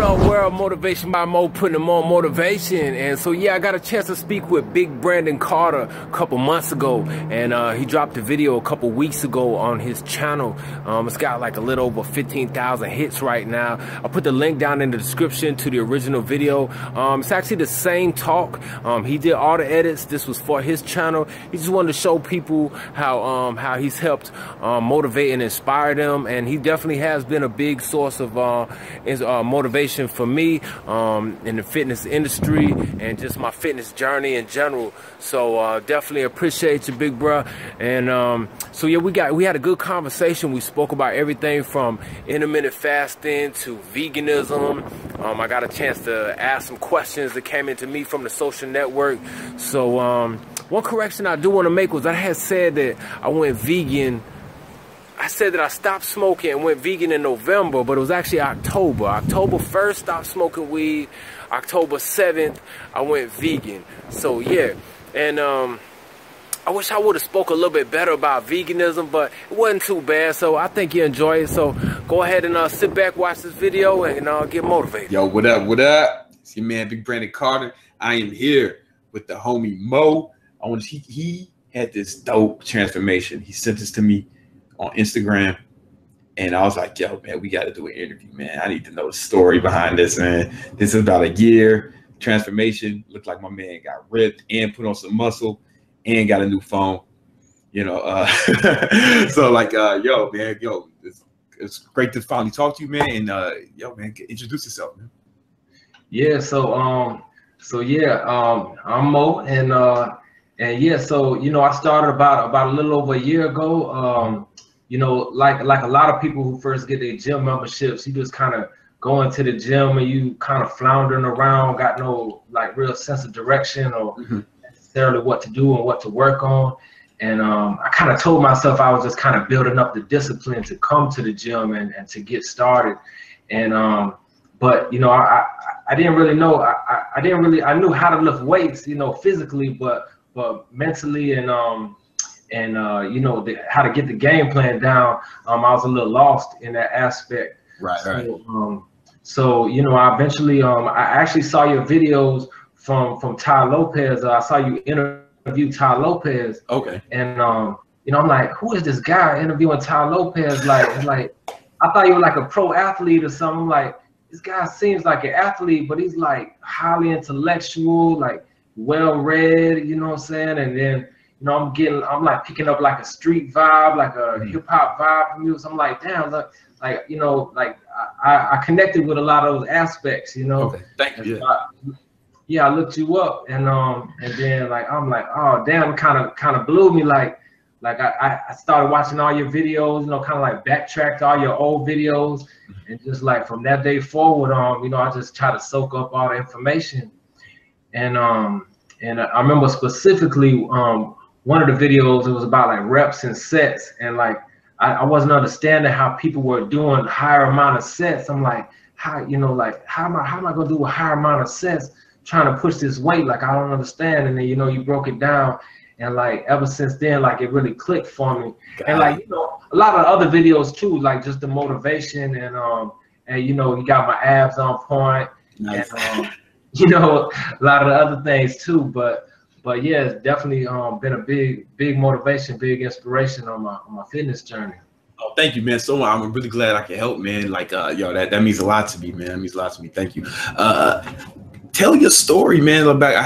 up, world? Motivation by Mo, putting them on motivation. And so, yeah, I got a chance to speak with Big Brandon Carter a couple months ago. And he dropped a video a couple weeks ago on his channel. It's got like a little over 15,000 hits right now. I'll put the link down in the description to the original video. It's actually the same talk. He did all the edits. This was for his channel. He just wanted to show people how he's helped motivate and inspire them. And he definitely has been a big source of motivation for me in the fitness industry and just my fitness journey in general. So definitely appreciate you, big bro. And so yeah, we had a good conversation. We spoke about everything from intermittent fasting to veganism. I got a chance to ask some questions that came into me from the social network. So one correction I do want to make was I had said that I went vegan. I said that I stopped smoking and went vegan in November, but it was actually October. October 1st, stopped smoking weed. October 7th, I went vegan. So yeah, and I wish I would have spoke a little bit better about veganism, but it wasn't too bad. So I think you enjoy it. So go ahead and sit back, watch this video, and get motivated. Yo, what up? What up? It's your man, Big Brandon Carter. I am here with the homie Mo. He had this dope transformation. He sent this to me on Instagram, and I was like, yo, man, we got to do an interview, man. I need to know the story behind this, man. This is about a year transformation. Looked like my man got ripped and put on some muscle and got a new phone, you know. So like, yo, man, yo, it's great to finally talk to you, man. And yo, man, introduce yourself, man. Yeah, so yeah, I'm Mo, and yeah, so you know, I started about a little over a year ago. You know, like a lot of people who first get their gym memberships, you just kind of go into the gym and you kind of floundering around, got no like real sense of direction or necessarily what to do and what to work on. And I kind of told myself I was just kind of building up the discipline to come to the gym and to get started. And but you know, I didn't really know. I knew how to lift weights, you know, physically, but mentally and you know, how to get the game plan down, I was a little lost in that aspect. Right. So you know, I eventually I actually saw your videos from Ty Lopez. I saw you interview Ty Lopez. Okay. And you know, I'm like, who is this guy interviewing Ty Lopez? Like I thought you were like a pro athlete or something. I'm like, this guy seems like an athlete, but he's like highly intellectual, like well-read, you know what I'm saying? And then, you know, I'm like picking up like a street vibe, like a hip hop vibe from you. So I'm like, damn, look, like, you know, like I connected with a lot of those aspects, you know. Okay, thank you. Yeah, I looked you up, and then like I'm like, oh damn, it kind of blew me. Like I started watching all your videos, you know, kind of like backtracked all your old videos, and just like from that day forward, you know, I just try to soak up all the information. And I remember specifically one of the videos, it was about like reps and sets, and like I wasn't understanding how people were doing higher amount of sets. I'm like, how, you know, like how am I gonna do a higher amount of sets trying to push this weight? Like I don't understand. And then, you know, you broke it down, and like ever since then, like it really clicked for me. And like, you know, a lot of other videos too, like just the motivation and you know, you got my abs on point. Nice. And you know, a lot of the other things too, but yeah, it's definitely been a big motivation, big inspiration on my fitness journey. Oh, thank you, man. So I'm really glad I can help, man. Like, yo, that means a lot to me, man. That means a lot to me. Thank you. Tell your story, man, about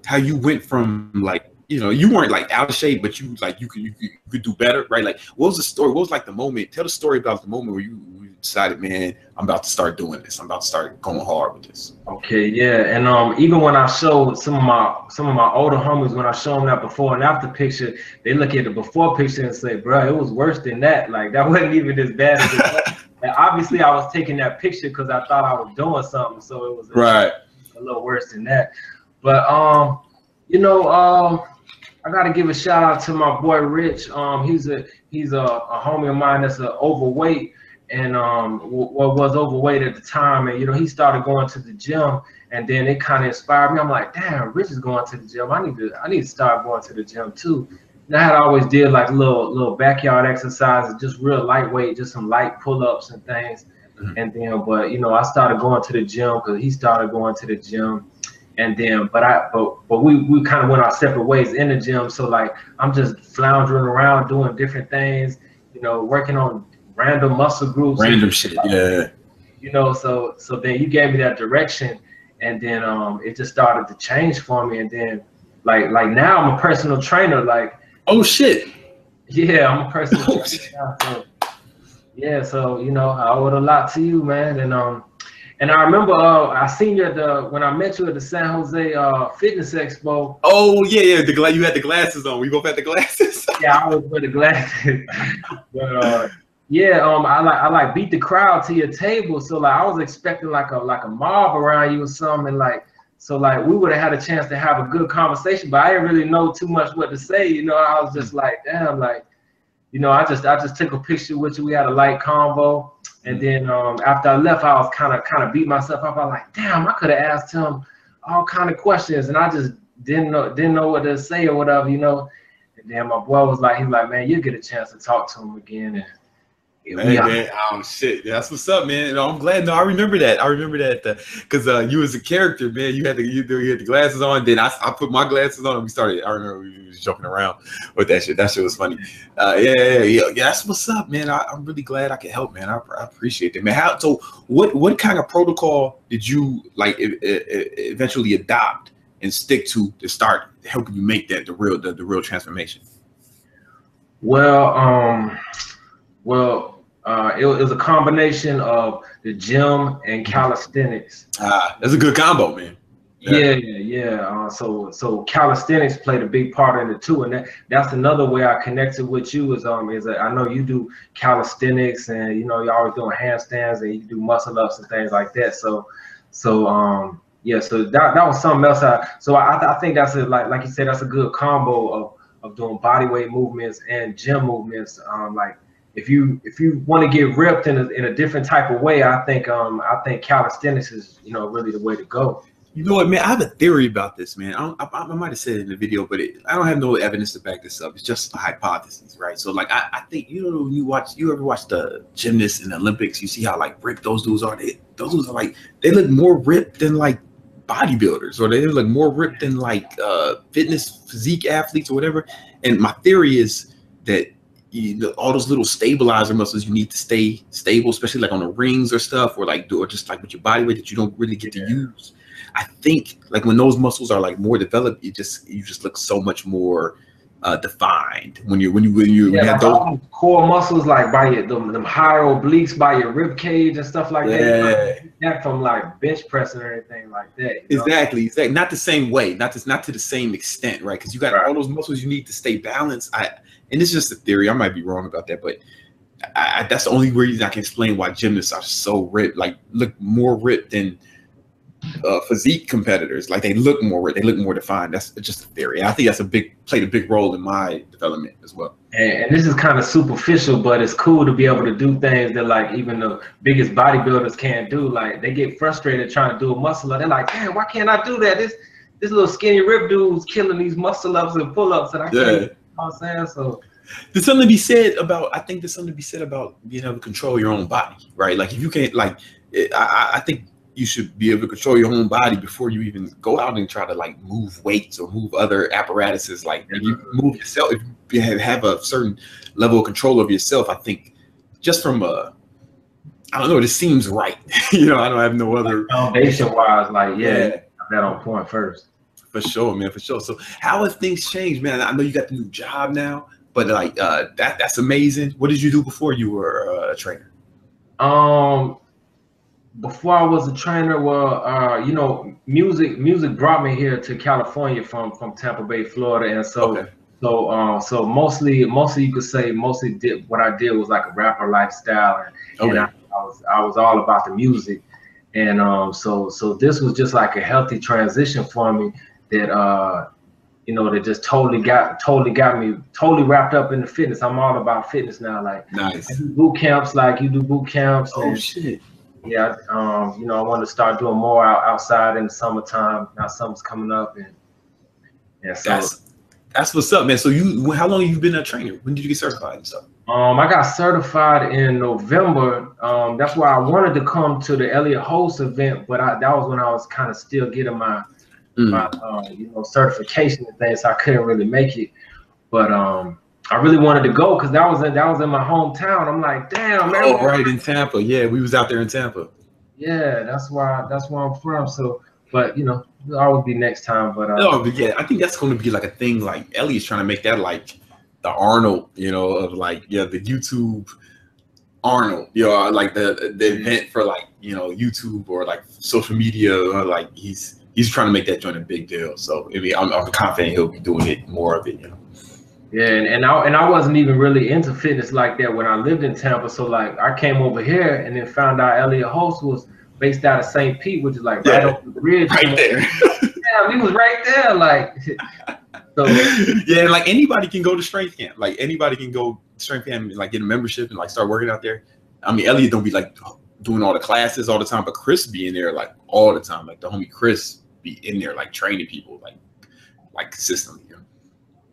how you went from like, you know, you weren't like out of shape, but you could do better, right? Like, what was the story? What was like the moment? Tell the story about the moment where you decided, man, I'm about to start doing this. I'm about to start going hard with this. Okay, yeah, and even when I showed some of my older homies, when I show them that before and after picture, they look at the before picture and say, bro, it was worse than that. Like that wasn't even as bad as it was. And obviously, I was taking that picture because I thought I was doing something, so it was a little worse than that. But you know, I gotta give a shout out to my boy Rich. He's a homie of mine that's overweight. And was overweight at the time, and you know, he started going to the gym, and then it kind of inspired me. I'm like, damn, Rich is going to the gym. I need to start going to the gym too. And I had always did like little backyard exercises, just real lightweight, just some light pull-ups and things. And then, but you know, I started going to the gym because he started going to the gym. And then, but we kind of went our separate ways in the gym. So like, I'm just floundering around doing different things, you know, working on random muscle groups. Random shit, yeah. You know, so then you gave me that direction, and then it just started to change for me. And then, like now I'm a personal trainer. Like, oh shit. Yeah, I'm a personal trainer. So, yeah, so you know, I owe it a lot to you, man. And I remember I seen you at when I met you at the San Jose Fitness Expo. Oh yeah, you had the glasses on. We both had the glasses. Yeah, I always wear the glasses. But yeah, I like beat the crowd to your table. So like I was expecting like a mob around you or something. Like so like we would have had a chance to have a good conversation, but I didn't really know too much what to say. You know, I was just like, damn, like, you know, I just took a picture with you. We had a light convo. And then after I left, I was kind of beat myself up. I was like, damn, I could have asked him all kind of questions, and I just didn't know what to say or whatever, you know. And then my boy was like, he's like, man, you'll get a chance to talk to him again. And man, oh shit, that's what's up, man. I'm glad. No, I remember that. Because you was a character, man. You had the glasses on. Then I put my glasses on and we started. I remember we was joking around with that shit. That shit was funny. Yeah. That's what's up, man. I'm really glad I could help, man. I appreciate that, man. So what kind of protocol did you like eventually adopt and stick to start helping you make that the real transformation? It was a combination of the gym and calisthenics. That's a good combo, man. Yeah. So calisthenics played a big part in it too, and that's another way I connected with you. Is I know you do calisthenics, and you know you're always doing handstands, and you do muscle ups and things like that. So that was something else. I think that's like you said, that's a good combo of doing body weight movements and gym movements. Like if you want to get ripped in a different type of way, I think calisthenics is, you know, really the way to go. You know what, man? I have a theory about this, man. I might have said it in the video, but I don't have no evidence to back this up. It's just a hypothesis, right? So like I think, you know, you ever watch the gymnasts in the Olympics, you see how like ripped those dudes are. Those dudes are like, they look more ripped than like bodybuilders, or they look more ripped than like fitness physique athletes or whatever. And my theory is that all those little stabilizer muscles you need to stay stable, especially like on the rings or stuff, or just like with your body weight that you don't really get to use. I think like when those muscles are like more developed, you just look so much more defined when you have those core muscles, like by them higher obliques by your rib cage and stuff like that. Not from like bench pressing or anything like that. You know? Exactly. Not the same way, not to the same extent, right? Because you got all those muscles you need to stay balanced. And it's just a theory. I might be wrong about that, but that's the only reason I can explain why gymnasts are so ripped, like look more ripped than physique competitors. Like they look more ripped, they look more defined. That's just a theory. And I think that's played a big role in my development as well. And this is kind of superficial, but it's cool to be able to do things that like even the biggest bodybuilders can't do. Like they get frustrated trying to do a muscle up. They're like, damn, why can't I do that? This little skinny rib dude's killing these muscle ups and pull ups, and I can't. You know what I'm saying? So there's something to be said about, I think there's something to be said about being able to control your own body, right? Like if you can't, like, I think you should be able to control your own body before you even go out and try to like move weights or move other apparatuses. Like if you move yourself, if you have a certain level of control of yourself, I think just from I don't know, this seems right. You know, I don't have no other foundation wise, like that on point first. For sure, man, for sure. So how have things changed, man? I know you got the new job now, but like that's amazing. What did you do before you were a trainer? Before I was a trainer, well, you know, music brought me here to California from Tampa Bay, Florida, and so mostly you could say what I did was like a rapper lifestyle, and I was all about the music, and so this was just like a healthy transition for me that you know, that just totally got me wrapped up in the fitness. I'm all about fitness now. Like nice. I do boot camps, like you do boot camps. Oh shit. Yeah, you know, I want to start doing more outside in the summertime. Now summer's coming up, and so that's what's up, man. So how long have you been a trainer? When did you get certified and stuff? I got certified in November. That's why I wanted to come to the Elliot Host event, but that was when I was kind of still getting my certification and things, so I couldn't really make it. But I really wanted to go because that was in my hometown. I'm like, damn, man. Oh, right, in Tampa. Yeah, we was out there in Tampa. Yeah, that's where I'm from. So, but it'll always be next time. But no, but yeah, I think that's going to be like a thing. Like Ellie's trying to make that like the Arnold, of like the YouTube Arnold, like the event for like YouTube or like social media, or like he's trying to make that joint a big deal. So I mean, I'm confident he'll be doing it more of it. Yeah, and I wasn't even really into fitness like that when I lived in Tampa. So like I came over here and then found out Elliot Host was based out of St. Pete, which is like right over the bridge. Right there. Yeah, he was right there. Like, so yeah, like anybody can go to strength camp. Like anybody can go strength camp and like get a membership and like start working out there. I mean, Elliot don't be like doing all the classes all the time, but Chris be in there like all the time. Like the homie Chris be in there like training people like consistently.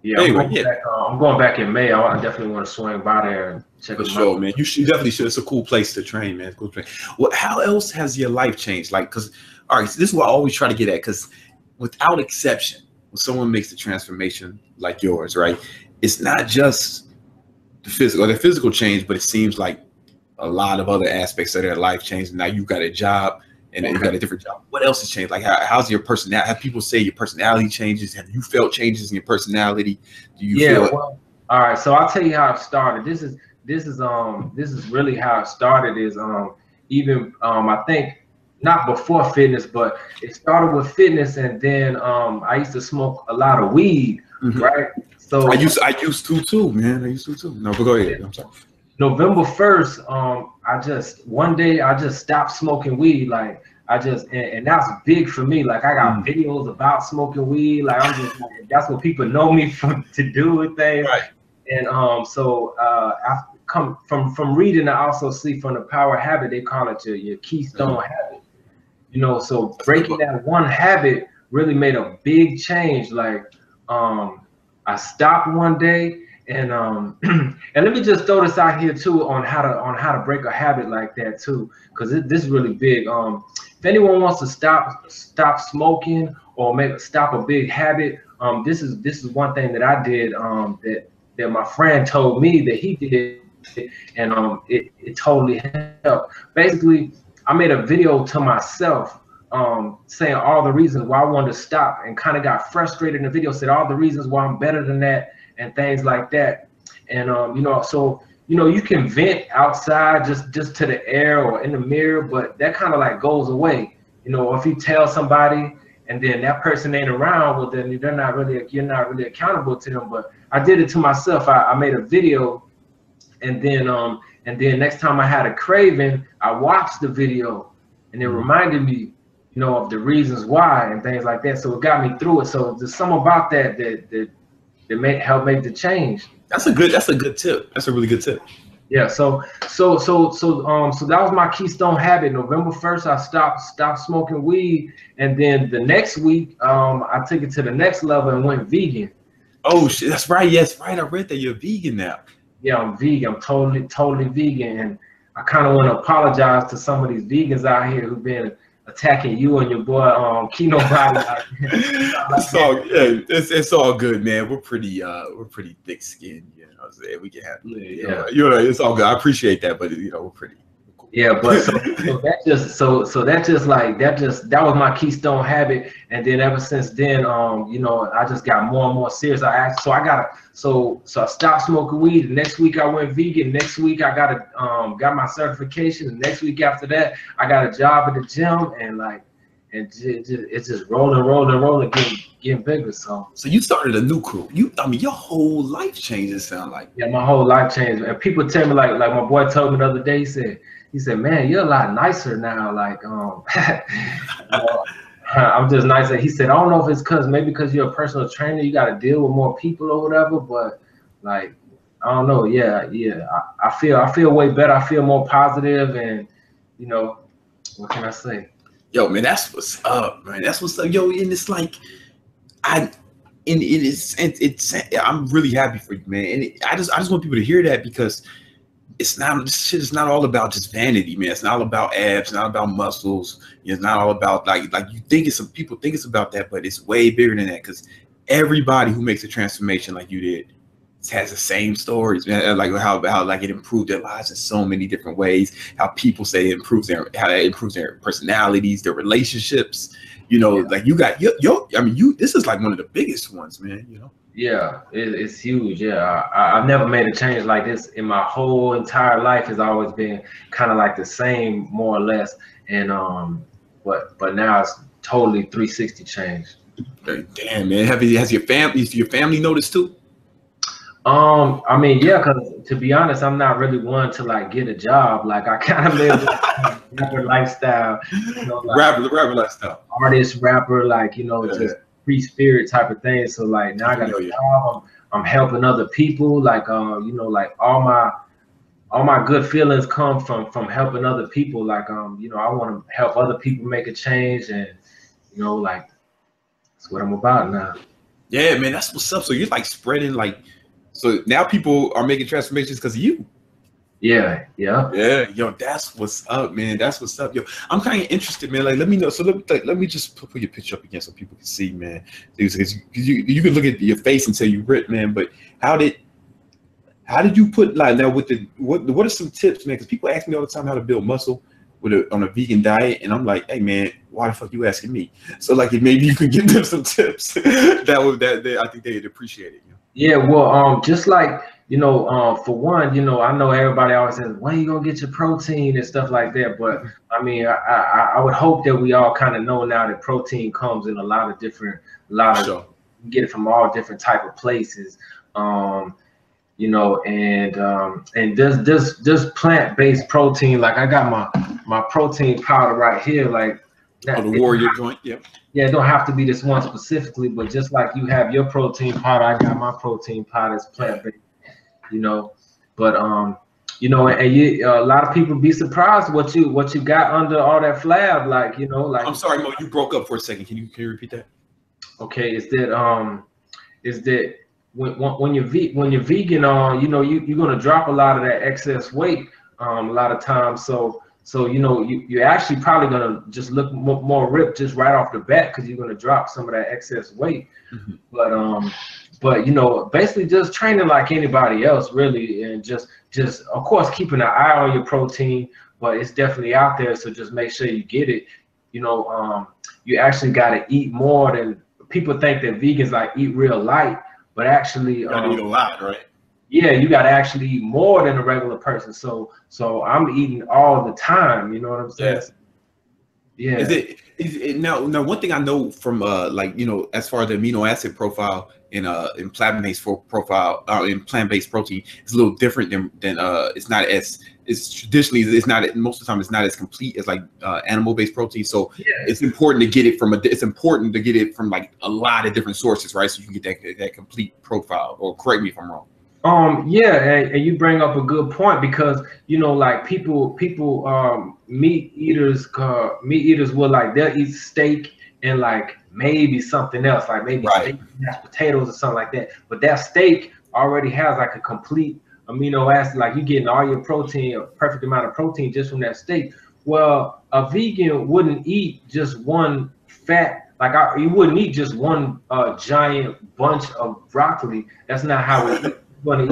Yeah, anyway, I'm going back in May. I definitely want to swing by there and check it out. For sure, man. You definitely should. It's a cool place to train, man. It's a cool place. Well, how else has your life changed? Like, because, all right, so this is what I always try to get at, because without exception, when someone makes a transformation like yours, right, it's not just the physical change, but it seems like a lot of other aspects of their life changed. Now you've got a job. And then you got a different job. What else has changed? Like, how's your personality? Have people say your personality changes? Have you felt changes in your personality? Do you feel? Well, all right. So I'll tell you how it started. This is really how it started. Is I think not before fitness, but it started with fitness, and then I used to smoke a lot of weed, right? So I used to too, man. I used to too. No, but go ahead. I'm sorry. November 1st, one day I just stopped smoking weed. Like and that's big for me. Like I got videos about smoking weed. Like I'm just like, that's what people know me to do with things. Right. And so after come from reading, I also see from the Power Habit, they call it your keystone habit. So breaking that one habit really made a big change. Like I stopped one day. And and let me just throw this out here too on how to break a habit like that too, because this is really big. If anyone wants to stop smoking or stop a big habit, this is one thing that I did that my friend told me that he did, and it totally helped. Basically, I made a video to myself saying all the reasons why I wanted to stop, and kind of got frustrated in the video, said all the reasons why I'm better than that and things like that. And so you can vent outside just to the air or in the mirror, but that kind of like goes away. If you tell somebody and then that person ain't around, well then you're not really accountable to them. But I did it to myself. I made a video, and then next time I had a craving, I watched the video, and it reminded me of the reasons why and things like that. So it got me through it. So there's something about that may help make the change. That's a good tip. That's a really good tip. Yeah. So that was my keystone habit. November 1st, I stopped smoking weed, and then the next week, I took it to the next level and went vegan. Oh shit, that's right. Yes, right. I read that you're vegan now. Yeah, I'm vegan. I'm totally vegan, and I kind of want to apologize to some of these vegans out here who've been attacking you and your boy Kino Body. It's all good, man. We're pretty thick skinned, we can have it's all good. I appreciate that, but we're pretty cool. Yeah, but that was my keystone habit, and then ever since then, I just got more and more serious. I stopped smoking weed. The next week I went vegan. Next week I got my certification. The next week after that, I got a job at the gym, and it's just rolling, getting bigger. So you started a new crew. Your whole life changed. It sound like. Yeah, my whole life changed, and people tell me like my boy told me the other day. He said, man, you're a lot nicer now. Like, I'm just nicer. He said, I don't know if it's because you're a personal trainer, you got to deal with more people or whatever. But like, I don't know. Yeah. I feel way better. I feel more positive, and what can I say? Yo, man, that's what's up, man. That's what's up, yo. And it's like, and it's I'm really happy for you, man. And I just want people to hear that, because it's not, this shit is not all about just vanity, man. It's not all about abs, it's not about muscles. It's not all about like you think it's, some people think it's about that, but it's way bigger than that, because everybody who makes a transformation like you did has the same stories, man. Like how like it improved their lives in so many different ways. How people say it improves their personalities, their relationships. You know, like you got I mean, this is like one of the biggest ones, man. You know. Yeah, it's huge. Yeah, I've never made a change like this in my whole entire life. Has always been kind of like the same, more or less. And but now it's totally 360 change. Damn, man. Has your family noticed too? I mean, yeah, because to be honest, I'm not really one to like get a job. Like I kind of live like rapper lifestyle, you know, like rapper lifestyle, artist, rapper, like, you know, just free spirit type of thing. So like now I got a job. I'm helping other people. Like you know, like all my good feelings come from helping other people. Like you know, I want to help other people make a change, and you know, like that's what I'm about now. Yeah, man, that's what's up. So you're like spreading like. So now people are making transformations because of you. Yeah. Yo, that's what's up, man. That's what's up, yo. I'm kind of interested, man. Like, let me know. So let me just put your picture up again so people can see, man. Because you can look at your face and tell you ripped, man. But how did you put like now with the what are some tips, man? Because people ask me all the time how to build muscle on a vegan diet, and I'm like, hey, man, why the fuck you asking me? So like, maybe you could give them some tips that I think they'd appreciate it. You know? Yeah, well, just like, you know, for one, you know, I know everybody always says, when are you gonna get your protein and stuff like that? But I mean, I would hope that we all kind of know now that protein comes in a lot of different, you get it from all different type of places. You know, and this plant-based protein, like I got my protein powder right here, like that, the warrior joint, yep. Yeah, it don't have to be this one specifically, but just like you have your protein powder, I got my protein powder. It's plant-based, you know. But you know, and a lot of people be surprised what you got under all that flab, like, you know, like. I'm sorry, Mo, you broke up for a second. Can you repeat that? Okay, is that when you're vegan, you know, you're gonna drop a lot of that excess weight a lot of times. So you know, you're actually probably gonna just look more ripped just right off the bat, because you're gonna drop some of that excess weight. But you know, basically just training like anybody else, really, and just of course keeping an eye on your protein. But it's definitely out there, so just make sure you get it. You know, you actually got to eat more than people think that vegans like eat real light, but actually you gotta eat a lot, right? Yeah, you got to actually eat more than a regular person. So I'm eating all the time. You know what I'm saying? Yeah. Is it now one thing I know from like, you know, as far as the amino acid profile in plant-based profile in plant-based protein, it's a little different than it's not as traditionally most of the time it's not as complete as like animal-based protein. So it's important to get it from like a lot of different sources, right? So you can get that complete profile. Or correct me if I'm wrong. Yeah, and you bring up a good point, because you know, like people meat eaters will, like, they'll eat steak and like maybe something else, like maybe steak, mashed potatoes or something like that, but that steak already has like a complete amino acid, like you're getting all your protein, a perfect amount of protein just from that steak. Well, a vegan wouldn't eat just one fat, like you wouldn't eat just one giant bunch of broccoli. That's not how we eat. We're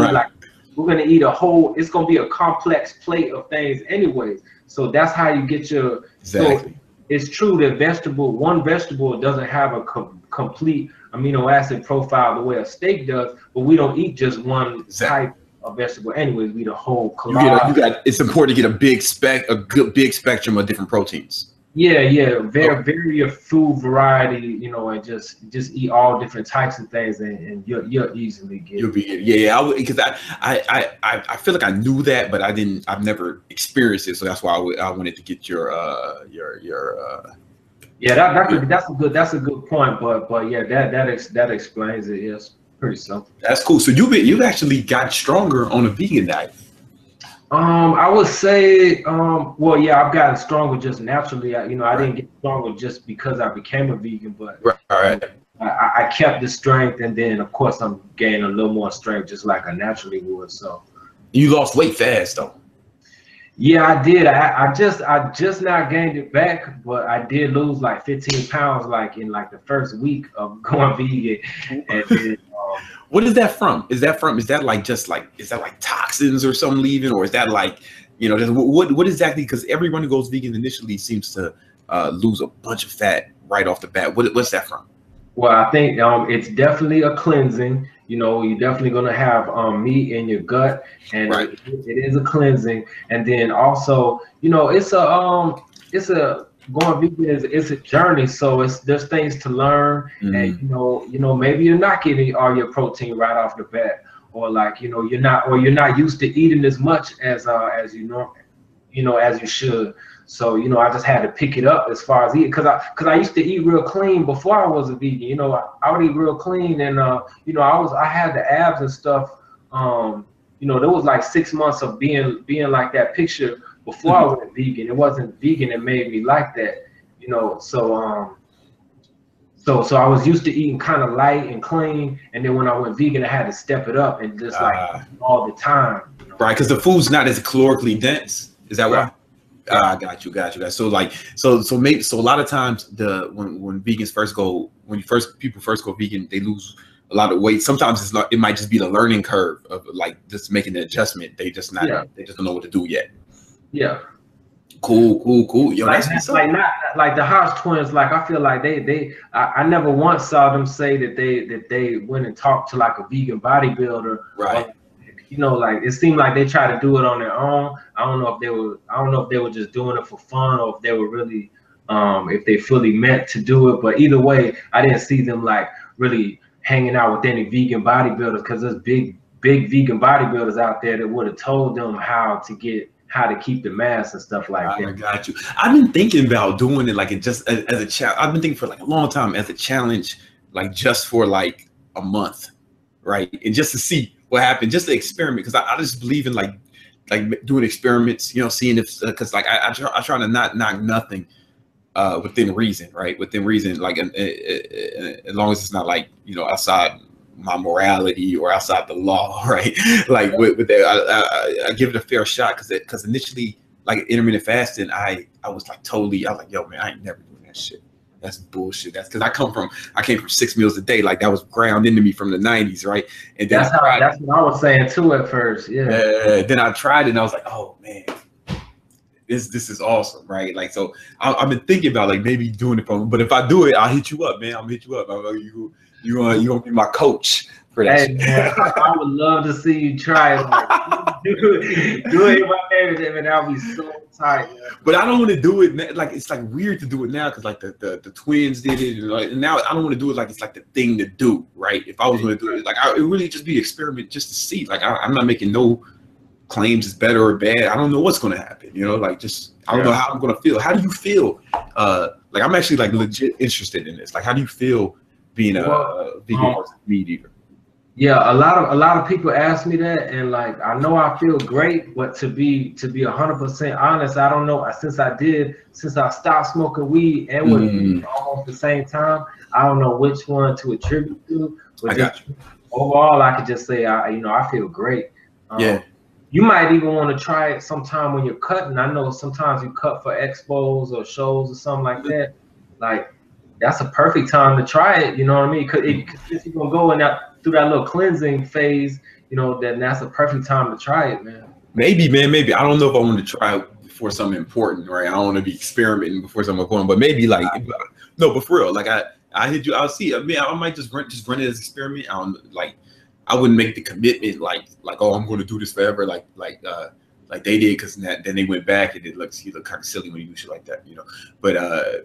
gonna eat a whole, it's gonna be a complex plate of things anyways. So that's how you get your So it's true that one vegetable doesn't have a complete amino acid profile the way a steak does, but we don't eat just one type of vegetable anyways. We eat a whole collage. It's important to get a good big spectrum of different proteins. Yeah, very food variety, you know, and just eat all different types of things, and you'll easily get. You'll be because I feel like I knew that, but I've never experienced it, so that's why I wanted to get your. Yeah, that's a good point, but yeah, that explains it. Yes, pretty simple. That's cool. So you've actually got stronger on a vegan diet. I would say, well, yeah, I've gotten stronger just naturally. I didn't get stronger just because I became a vegan, but I kept the strength, and then of course I'm gaining a little more strength, just like I naturally would. So You lost weight fast though. yeah, I did. I just now gained it back, but I did lose like 15 pounds like in like the first week of going vegan. And then, what is that from? Is that like just like, is that like toxins or something leaving, or is that like, you know, what exactly? Because everyone who goes vegan initially seems to lose a bunch of fat right off the bat. What's that from? well, I think it's definitely a cleansing. You know, you're definitely gonna have meat in your gut, and Right. it is a cleansing. And then also, you know, it's a going vegan it's a journey. So there's things to learn, and you know maybe you're not getting all your protein right off the bat, or like you're not used to eating as much as you normally, as you should. So, I just had to pick it up as far as eating, because I used to eat real clean before I was a vegan. I would eat real clean, and I had the abs and stuff. There was like 6 months of being like that picture before I went vegan. It wasn't vegan that made me like that, so so I was used to eating kind of light and clean, and then when I went vegan, I had to step it up and just like all the time. Right, because the food's not as calorically dense. Is that why? Got you. So like, so a lot of times when vegans people first go vegan, they lose a lot of weight. Sometimes it might just be the learning curve of like just making the adjustment. They just don't know what to do yet. Yeah. Cool. Yo, like not like the Hodge twins. Like I feel like I never once saw them say that they went and talked to like a vegan bodybuilder. Right. Like it seemed like they tried to do it on their own. I don't know if they were just doing it for fun, or if they were really, if they fully meant to do it. But either way, I didn't see them like really hanging out with any vegan bodybuilders, because there's big vegan bodybuilders out there that would have told them how to keep the mass and stuff like that. I got you. I've been thinking about doing it like just as a challenge. I've been thinking for like a long time as a challenge, like just for like a month, right? And just to see what happened, just to experiment, because I just believe in like doing experiments, seeing if, because like I try to not knock nothing within reason, right? Within reason, like as long as it's not like outside my morality or outside the law, right? Like with that, I give it a fair shot, because initially, like intermittent fasting, I was like I was like, yo man, I ain't never doing that shit. That's bullshit. That's because I came from 6 meals a day. Like that was ground into me from the 90s, right? And then that's what I was saying too at first. Yeah. Then I tried it and I was like, oh man, this is awesome, right? Like, so I've been thinking about like maybe doing it but if I do it, I'll hit you up, man. I'll hit you up. I'm like, you gonna be my coach for that shit. Man, I would love to see you try it. Like, do it my everything, and I'll be so tight. Man. But I don't want to do it like it's like weird to do it now, because like the twins did it, and now I don't want to do it like it's like the thing to do, right? If I was going to do it, like it really just be an experiment just to see. Like I'm not making no claims it's better or bad. I don't know what's going to happen, like just I don't know how I'm going to feel. How do you feel? Like I'm actually like legit interested in this. Like how do you feel being a vegan versus meat eater? Yeah, a lot of people ask me that, and like I know I feel great, but to be 100% honest, I don't know. Since I stopped smoking weed and was almost the same time, I don't know which one to attribute to. But overall, I could just say I feel great. You might even want to try it sometime when you're cutting. I know sometimes you cut for expos or shows or something like that. Like that's a perfect time to try it. You know what I mean? Because if you're gonna go in through that little cleansing phase, then that's a perfect time to try it, man. Maybe, man. Maybe I don't know if I want to try it before something important, right? I don't want to be experimenting before something important, but maybe like no, but for real, like I hit you. I'll see. I mean, I might just run it as an experiment. I wouldn't make the commitment like oh, I'm going to do this forever, like they did, because then they went back and you look kind of silly when you do shit like that, But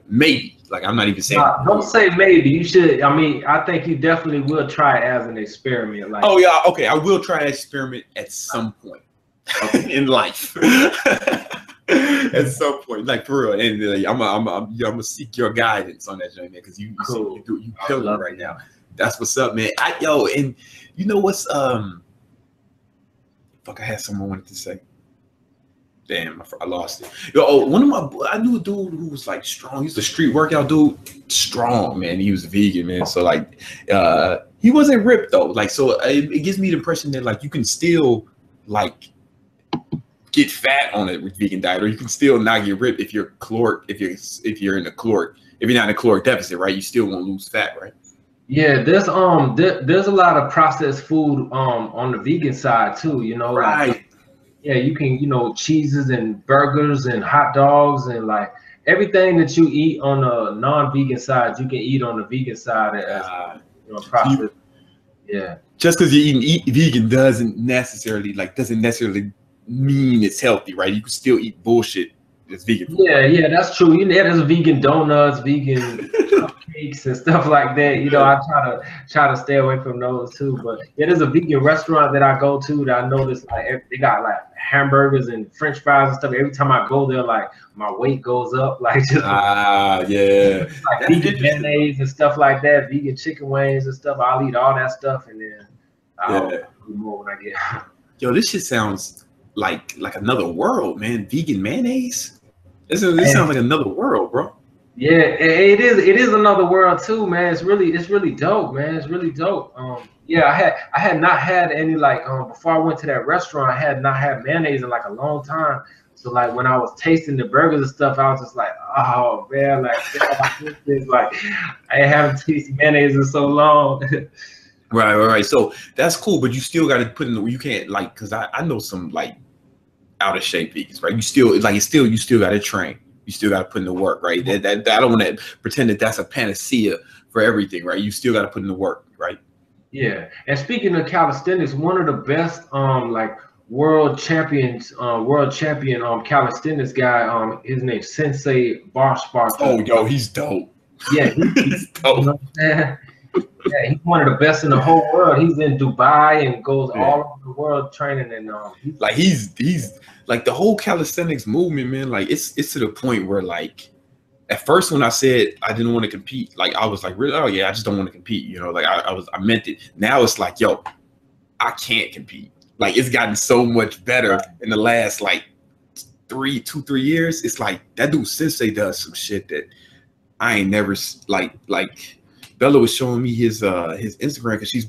maybe, like I'm not even saying. Don't say maybe. You should. I mean, I think you definitely will try it as an experiment. Like, oh yeah, okay, I will try an experiment at some point in life. At some point, like for real, and I'm gonna seek your guidance on that journey, man, because you killing it right now. That's what's up, man. And you know what's fuck, I had something I wanted to say. Damn, I lost it. Yo, oh, one of I knew a dude who was like strong. He's a street workout dude, strong, man. He was vegan, man. So like, he wasn't ripped though. Like, so it gives me the impression that like you can still like get fat on it with vegan diet, or you can still not get ripped if you're caloric, if you're in a caloric, if you're not in a caloric deficit, right? You still won't lose fat, right? Yeah, there's a lot of processed food on the vegan side too, you know. Right. Like, yeah, you can, you know, cheeses and burgers and hot dogs and like everything that you eat on the non-vegan side, you can eat on the vegan side as you know, processed. Yeah. Just because you're eating vegan doesn't necessarily mean it's healthy, right? You can still eat bullshit that's vegan food. Yeah, that's true. You know, there's vegan donuts, vegan cakes and stuff like that. You know, I try to stay away from those too. But yeah, there's a vegan restaurant that I go to that I notice like they got like hamburgers and French fries and stuff. Every time I go there, like my weight goes up. Like just yeah, like vegan mayonnaise and stuff like that, vegan chicken wings and stuff. I'll eat all that stuff and then I'll eat more when I get. Yo, this shit sounds like another world, man. Vegan mayonnaise. This sounds like another world, bro. Yeah, it is another world too, man. It's really dope, man. It's really dope. Yeah, I had not had any like before I went to that restaurant, I had not had mayonnaise in like a long time. So like when I was tasting the burgers and stuff, I was just like, oh man, like I haven't tasted mayonnaise in so long. Right. So that's cool, but you still got to put in you can't like, because I know some like out of shape vegans, right? You still got to train. You still got to put in the work, right? I don't want to pretend that that's a panacea for everything, right? You still got to put in the work, right? Yeah. And speaking of calisthenics, one of the best like world champion calisthenics guy, his name's Sensei Bosch. Oh, yo, he's dope. Yeah, he's dope. You know what I'm saying? Yeah, he's one of the best in the whole world. He's in Dubai and goes all over the world training, and he's like the whole calisthenics movement, man. Like it's to the point where like at first when I said I didn't want to compete, like I was like, really, oh yeah, I just don't want to compete, you know, like I meant it. Now it's like, yo, I can't compete. Like it's gotten so much better in the last like 3 years. It's like that dude Sensei does some shit that I ain't never like. Bella was showing me his Instagram because she's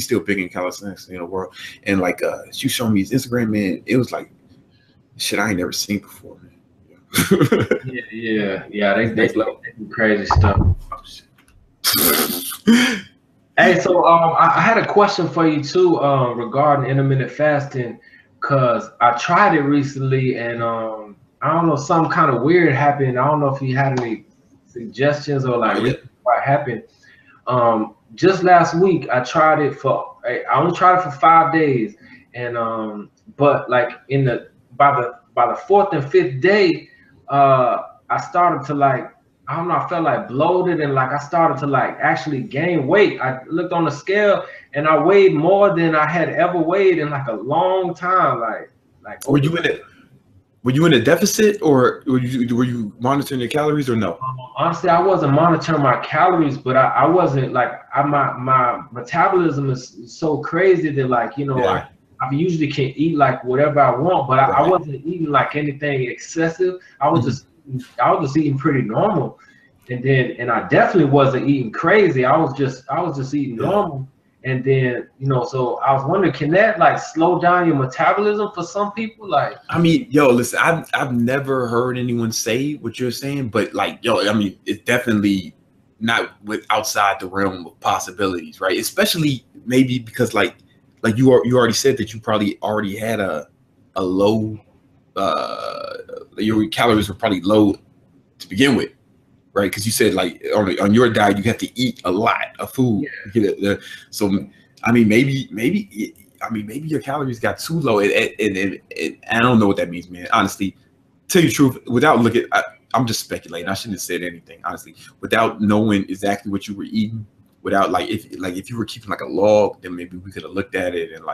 still big in calisthenics in the world, and like she was showing me his Instagram, man. It was like shit I ain't never seen before, man. yeah. They do crazy stuff. Hey, so I had a question for you too regarding intermittent fasting, cause I tried it recently and I don't know, something kind of weird happened. I don't know if you had any suggestions or like what happened. Just last week I tried it I only tried it for 5 days, and but like by the 4th and 5th day, I started to like, I don't know, I felt like bloated and like I started to like actually gain weight. I looked on the scale and I weighed more than I had ever weighed in like a long time. Like were you in a deficit, or were you monitoring your calories, or no? Honestly, I wasn't monitoring my calories, but I wasn't like my metabolism is so crazy that like, you know, I usually can eat like whatever I want, but I wasn't eating like anything excessive. I was just eating pretty normal, and I definitely wasn't eating crazy. I was just eating normal. And then, you know, so I was wondering, can that like slow down your metabolism for some people? Like, I mean, yo, listen, I've never heard anyone say what you're saying, but like, yo, I mean, it's definitely not outside the realm of possibilities, right? Especially maybe because like you already said that you probably already had a low, your calories were probably low to begin with. Right, because you said like on your diet you have to eat a lot of food. Yeah. So I mean maybe your calories got too low, and I don't know what that means, man. Honestly, tell you the truth, without looking, I'm just speculating. I shouldn't have said anything, honestly, without knowing exactly what you were eating. Without like if you were keeping like a log, then maybe we could have looked at it and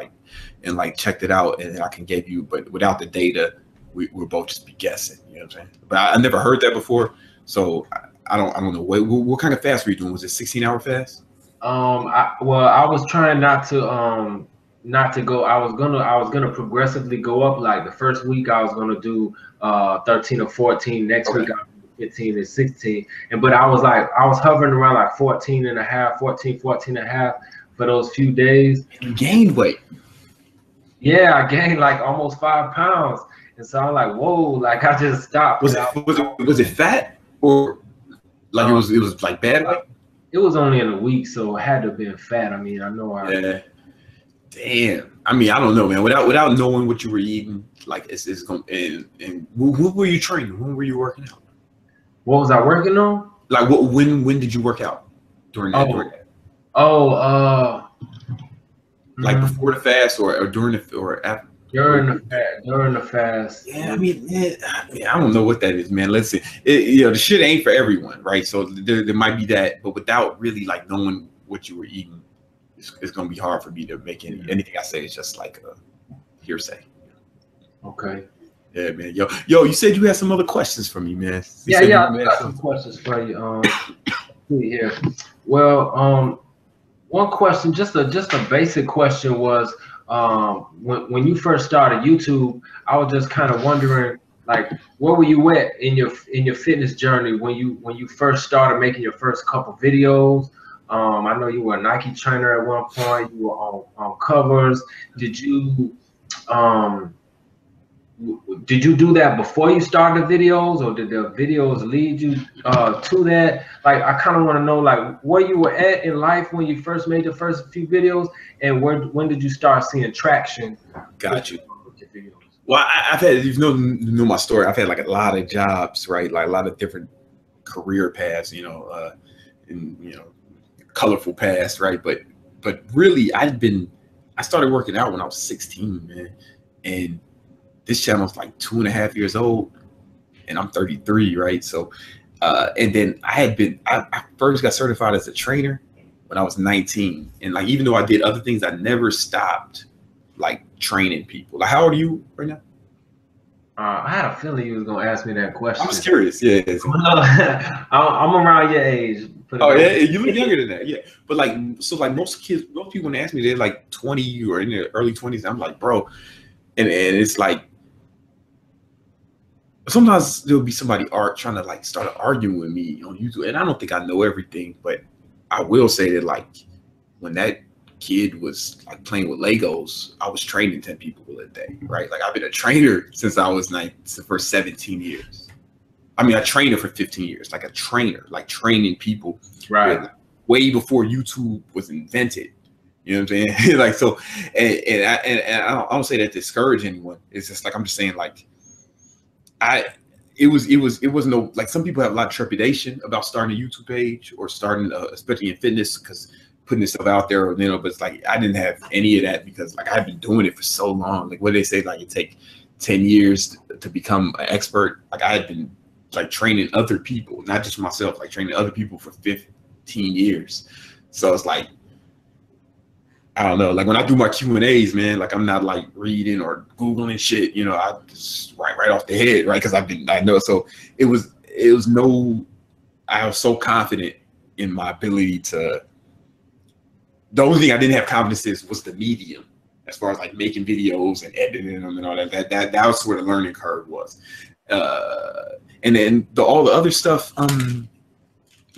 checked it out, and I can give you. But without the data, we'll both just be guessing. You know what I'm saying? But I never heard that before, so. I don't know what kind of fast were you doing? Was it 16-hour fast? I was trying not to not to go. I was gonna progressively go up. Like the first week, I was gonna do 13 or 14. Next week, I would do 15 and 16. But I was hovering around like 14 and a half, 14 and a half for those few days. You gained weight. Yeah, I gained like almost 5 pounds, and so I'm like, whoa! Like I just stopped. Was it fat or like it was like bad weight? It was only in a week, so it had to have been fat. I mean, I know I. Yeah. Damn. I mean, I don't know, man. Without knowing what you were eating, like it's going. And who were you training? When were you working out? What was I working on? Like when did you work out during that? Like before the fast or during the or after? During the fast. Yeah, I mean, I don't know what that is, man. Let's see. The shit ain't for everyone, right? So there might be that, but without really like knowing what you were eating, it's gonna be hard for me to make anything I say is just like a hearsay. Okay. Yeah, man. Yo, you said you had some other questions for me, man. I got some questions for you. Here. Well, one question, just a basic question was, when you first started YouTube, I was just kind of wondering, like, where were you at in your fitness journey when you first started making your first couple videos? I know you were a Nike trainer at one point. You were on covers. Did you do that before you started videos, or did the videos lead you to that? Like, I kind of want to know, like, where you were at in life when you first made the first few videos, and when did you start seeing traction? Got you. Well, I've had, if you know my story, I've had like a lot of jobs, right? Like a lot of different career paths, and colorful paths, right? But really, I started working out when I was 16, man, and this channel's like 2.5 years old, and I'm 33, right? So, and then I first got certified as a trainer when I was 19, and like even though I did other things, I never stopped like training people. Like, how old are you right now? I had a feeling you was gonna ask me that question. I'm just curious. Yeah. I'm around your age. Oh yeah, you look younger than that. Yeah, but like, so like most people when they ask me, they're like 20 or in their early 20s. I'm like, bro, and it's like, sometimes there'll be somebody trying to like start arguing with me on YouTube, and I don't think I know everything, but I will say that like when that kid was like playing with Legos, I was training 10 people a day, right? Like I've been a trainer since I was for 17 years. I mean, I trained for 15 years, like a trainer, like training people, right? Way before YouTube was invented. You know what I'm saying? Like, so, and I don't say that to discourage anyone. It's just like, I'm just saying like, it was no, like some people have a lot of trepidation about starting a YouTube page or starting, especially in fitness, because putting yourself out there, but it's like, I didn't have any of that because like I've been doing it for so long. Like what they say, like it take 10 years to become an expert. Like I had been like training other people, not just myself, like training other people for 15 years. So it's like, I don't know, like when I do my Q&As, man, like I'm not like reading or Googling shit, I just right off the head, right? Because I know, so I was so confident in my ability to, the only thing I didn't have confidence in was the medium, as far as like making videos and editing them and all that. That was where the learning curve was. And then all the other stuff,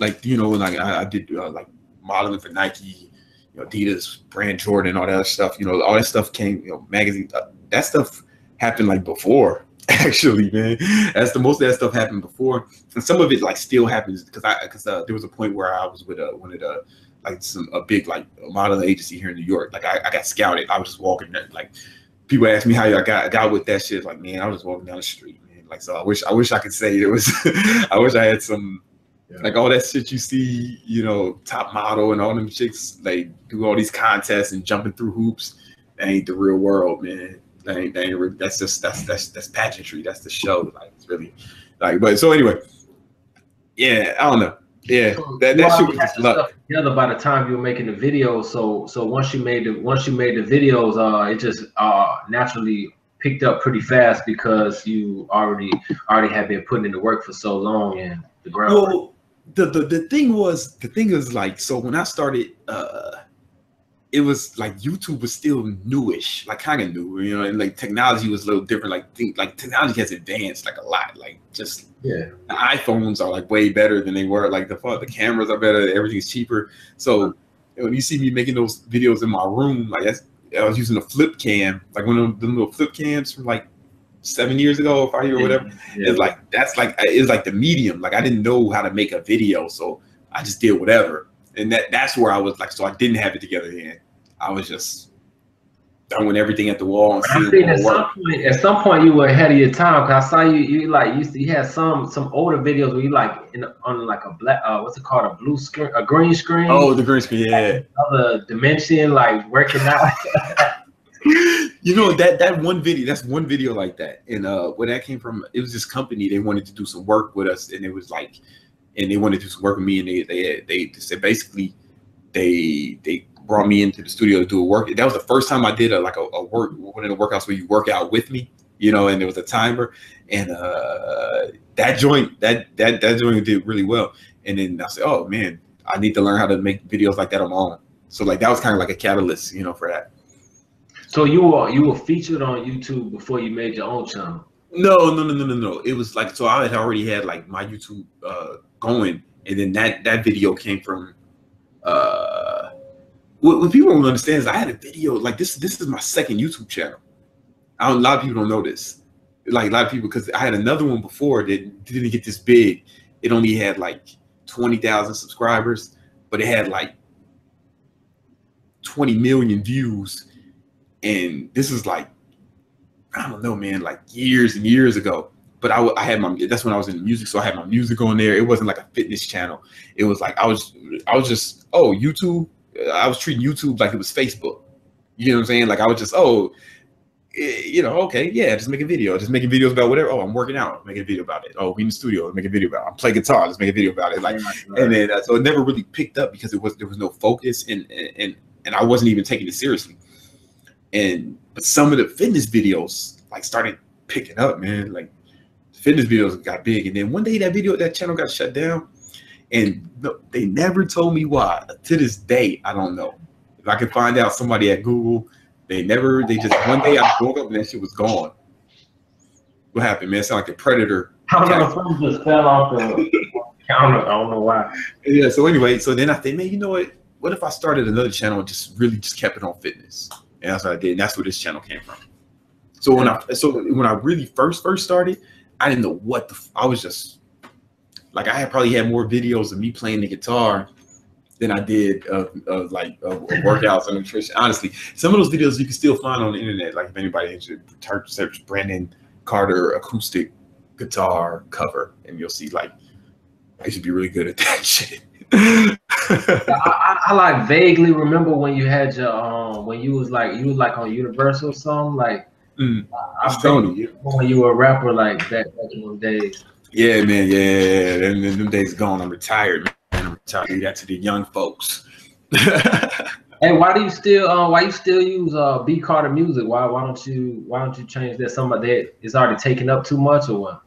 like, like I did like modeling for Nike, Adidas, brand Jordan, all that other stuff, all that stuff came, magazine, that stuff happened like before, actually, man. Most of that stuff happened before. And some of it like still happens because there was a point where I was with one of the, like a big like modeling agency here in New York. Like I got scouted. I was just walking there. Like people ask me how I got with that shit. Like, man, I was just walking down the street, man. Like, so I wish I could say it was, I wish I had some, like all that shit you see, top model and all them chicks, like do all these contests and jumping through hoops. That ain't the real world, man. That's pageantry. That's the show. Like it's really like, but so anyway, yeah, I don't know. Yeah, that shit was just luck. Together by the time you were making the videos, so once you made the videos, it just naturally picked up pretty fast because you already had been putting in the work for so long and the groundwork. Well, the thing is like, so when I started, it was like YouTube was still newish, like kind of new, you know, and like technology was a little different. Like technology has advanced like a lot. Like just the iPhones are like way better than they were. Like the cameras are better. Everything's cheaper. So when you see me making those videos in my room, like I was using a flip cam, like one of the little flip cams from like 7 years ago, 5 years or whatever. It's like it's like the medium. Like I didn't know how to make a video, so I just did whatever. And that's where I was like, so I didn't have it together then. I was just throwing everything at the wall and seeing what worked. At some point you were ahead of your time, because I saw you had some older videos where you like on like a black what's it called, a blue screen, a green screen. Oh, the green screen, yeah. Another dimension, like working out. You know, that's one video like that. And where that came from, it was this company, they wanted to do some work with us, and it was like, and they wanted to do some work with me, and they said basically they brought me into the studio to do a work. That was the first time I did one of the workouts where you work out with me, you know, and there was a timer, and that joint did really well. And then I said, oh man, I need to learn how to make videos like that on my own. So like that was kind of like a catalyst, you know, for that. So you were featured on YouTube before you made your own channel? No. It was like, so I had already had like my YouTube going, and then that video came from what people don't understand is I had a video like this is my second YouTube channel. A lot of people don't know this. Like a lot of people, because I had another one before that didn't get this big. It only had like 20,000 subscribers, but it had like 20 million views. And this is like, I don't know, man, like years and years ago. But I had that's when I was in music, so I had my music on there. It wasn't like a fitness channel. It was like I was just, oh, YouTube. I was treating YouTube like it was Facebook. You know what I'm saying? Like I was just, you know, okay, yeah, just make a video. Just making videos about whatever. Oh, I'm working out. Make a video about it. Oh, we in the studio. Make a video about it. I'm playing guitar. Let's make a video about it. Like, and then so it never really picked up because there was no focus, and I wasn't even taking it seriously. But some of the fitness videos like started picking up, man. Like fitness videos got big, and then one day that channel got shut down, and they never told me why. To this day, I don't know. If I could find out, somebody at Google, they just one day I woke up and that shit was gone. What happened, man? It sounded like a predator. I don't know, something just fell off the counter. I don't know why. Yeah. So anyway, so then I think, man, you know what? What if I started another channel and just really kept it on fitness? And that's what I did. And that's where this channel came from. So when I really first started, I didn't know what I was just like, I probably had more videos of me playing the guitar than I did workouts and nutrition. Honestly, some of those videos you can still find on the internet. Like if anybody should search Brandon Carter acoustic guitar cover, and you'll see like I should be really good at that shit. I like vaguely remember when you had your when you was like on Universal or something, like I'm telling you, when you were a rapper, like back in those days. Yeah, man, yeah. And them days gone. I'm retired, man. I'm retired. Leave that to the young folks. Hey, why do you still use B Carter music? Why don't you change that? Some of that is already taken up too much, or what?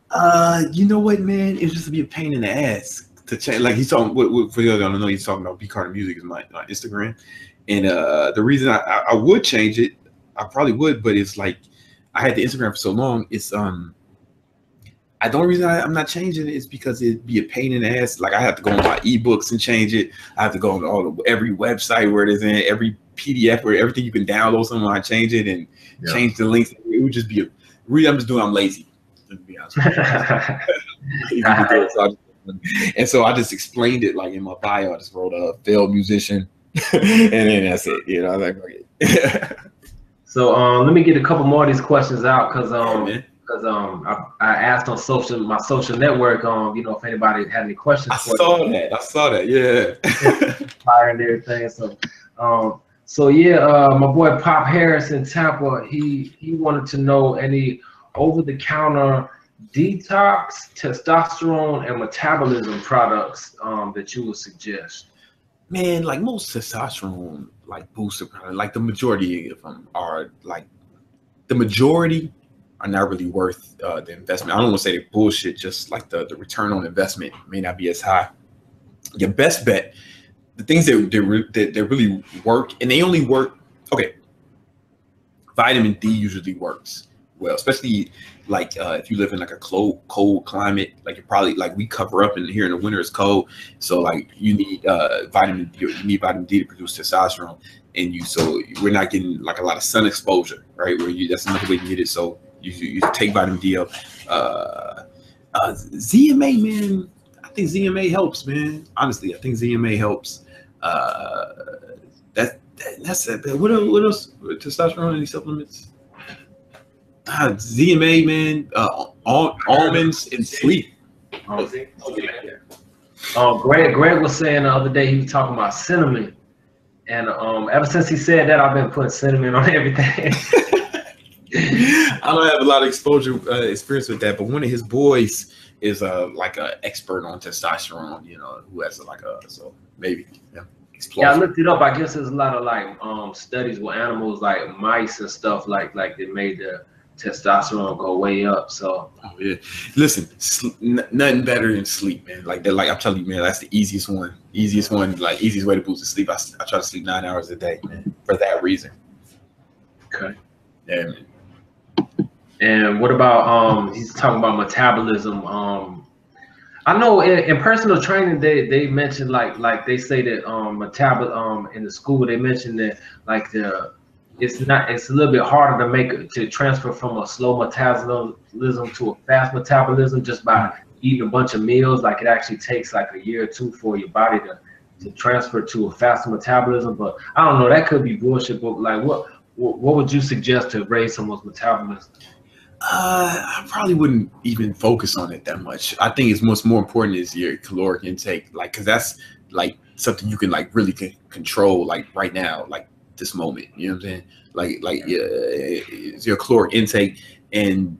You know what, man? It's just to be a pain in the ass to change. Like he's talking. For the other, I don't know. He's talking about B Carter music is my Instagram, and the reason I would change it, I probably would, but it's like I had the Instagram for so long. It's the only reason I'm not changing it is because it'd be a pain in the ass. Like I have to go on my ebooks and change it. I have to go on every website where it is in, every PDF where everything you can download something. I change it and change the links. It would just be I'm lazy. To be honest with you. And so I just explained it like in my bio. I just wrote a failed musician, and then that's it. You know, like okay. So let me get a couple more of these questions out because I asked on my social network, you know, if anybody had any questions. I saw that, yeah. Fire and everything. So yeah, my boy Pop Harris in Tampa, he wanted to know any over-the-counter detox, testosterone, and metabolism products that you would suggest. Man, like most testosterone, like booster products, like the majority of them are like are not really worth the investment. I don't want to say they're bullshit, just like the return on investment may not be as high. Your best bet, the things that really work, and they only work. Okay, vitamin D usually works well, especially like if you live in like a cold climate. Like you're probably like we cover up, and here in the winter it's cold, so like you need vitamin D to produce testosterone, and so we're not getting like a lot of sun exposure, right? That's another way to get it. So you take vitamin D up. ZMA, man, I think ZMA helps, man. Honestly, I think ZMA helps. That's it. What else? Testosterone, any supplements? ZMA, man. Almonds and sleep. Greg was saying the other day, he was talking about cinnamon, and ever since he said that, I've been putting cinnamon on everything. I don't have a lot of experience with that, but one of his boys is like an expert on testosterone, who has so maybe, yeah. Yeah, I looked it up. I guess there's a lot of like studies with animals, like mice and stuff, like they made the testosterone go way up. So yeah, listen, nothing better than sleep, man. Like I'm telling you, man, that's the easiest one, like easiest way to boost the sleep. I try to sleep 9 hours a day, man, for that reason. Okay. Yeah, man. And what about he's talking about metabolism. I know in personal training they mentioned like they say that in the school they mentioned that like it's a little bit harder to transfer from a slow metabolism to a fast metabolism just by eating a bunch of meals. Like it actually takes like a year or two for your body to transfer to a faster metabolism. But I don't know, that could be bullshit. But like what would you suggest to raise someone's metabolism? I probably wouldn't even focus on it that much. I think it's much more important is your caloric intake, like, cause that's like something you can like really control, like right now, like this moment. You know what I'm saying? Like it's your caloric intake, and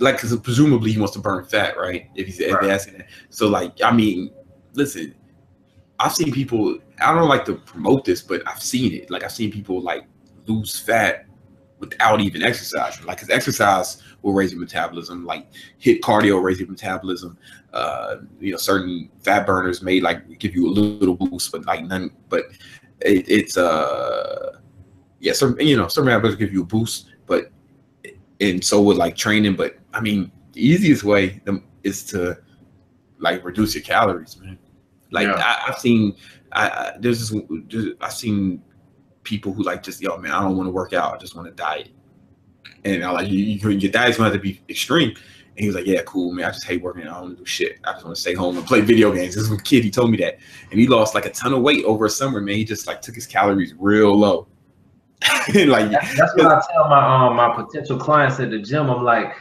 like, cause presumably he wants to burn fat, right? If he's asking that. So like, I mean, listen, I've seen people. I don't like to promote this, but I've seen it. Like I've seen people like lose fat without even exercising, like, because exercise will raise your metabolism, like HIIT cardio raise your metabolism. Certain fat burners may like give you a little boost, but like none. But it's certain metabolism give you a boost, but and so with like training. But I mean, the easiest way is to like reduce your calories, man. Like I've seen people who like just, yo, man, I don't want to work out, I just want to diet. And I like, your diet's gonna have to be extreme. And he was like, yeah, cool, man, I just hate working out, I don't want to do shit, I just want to stay home and play video games. This was a kid, he told me that. And he lost like a ton of weight over a summer, man. He just like took his calories real low. Like that's what I tell my potential clients at the gym. I'm like,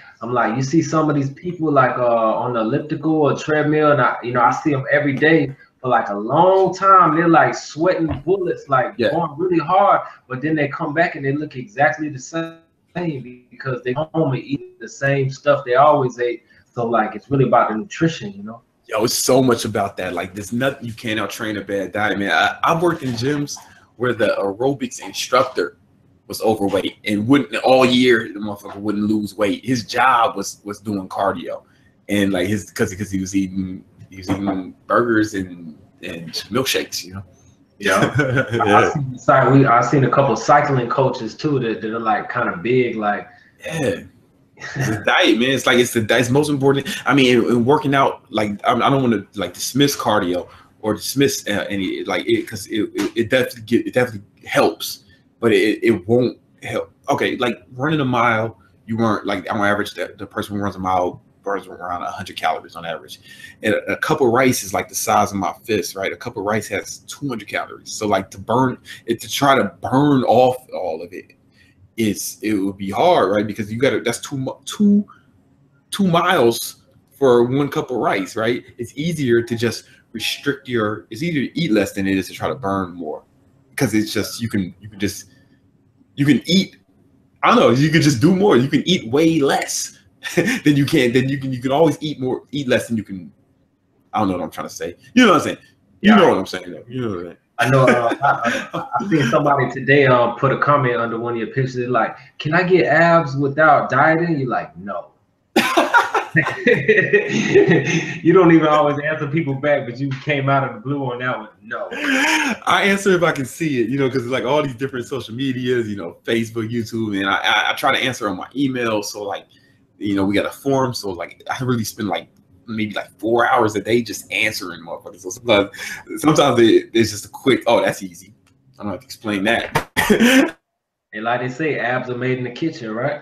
you see some of these people like on the elliptical or treadmill, and I see them every day for like a long time. They're like sweating bullets, like going really hard, but then they come back and they look exactly the same because they home and eat the same stuff they always ate. So like, it's really about the nutrition, Yo, it's so much about that. Like, there's nothing you can't out train a bad diet, man. I've worked in gyms where the aerobics instructor was overweight and wouldn't all year, the motherfucker wouldn't lose weight. His job was doing cardio, and like because he was eating burgers and milkshakes, Yeah. I've seen a couple cycling coaches too that are like kind of big, like it's a diet, man. It's like it's most important. I mean, in working out, like I don't want to like dismiss cardio or dismiss any like it, because it definitely helps, but it won't help. Okay, like running a mile, you weren't like on average the person who runs a mile burns around 100 calories on average, and a cup of rice is like the size of my fist, right? A cup of rice has 200 calories. So like to try to burn off all of it, it would be hard, right? Because that's two miles for one cup of rice, right? It's easier to just it's easier to eat less than it is to try to burn more, because it's just you can eat. I don't know. You can just do more. You can eat way less than you can. Then you can always eat less than you can. I don't know what I'm trying to say. You know what I'm saying? You know what I'm saying, though. You know what I'm saying? I know. I seen somebody today put a comment under one of your pictures like, "Can I get abs without dieting?" You're like, "No." You don't even always answer people back, but you came out of the blue on that one. No. I answer if I can see it, because like all these different social medias, Facebook, YouTube, and I try to answer on my email. So like, we got a forum. So like, I really spend like maybe like 4 hours a day just answering motherfuckers. So sometimes it's just a quick, oh, that's easy. I don't have to explain that. And like they say, abs are made in the kitchen, right?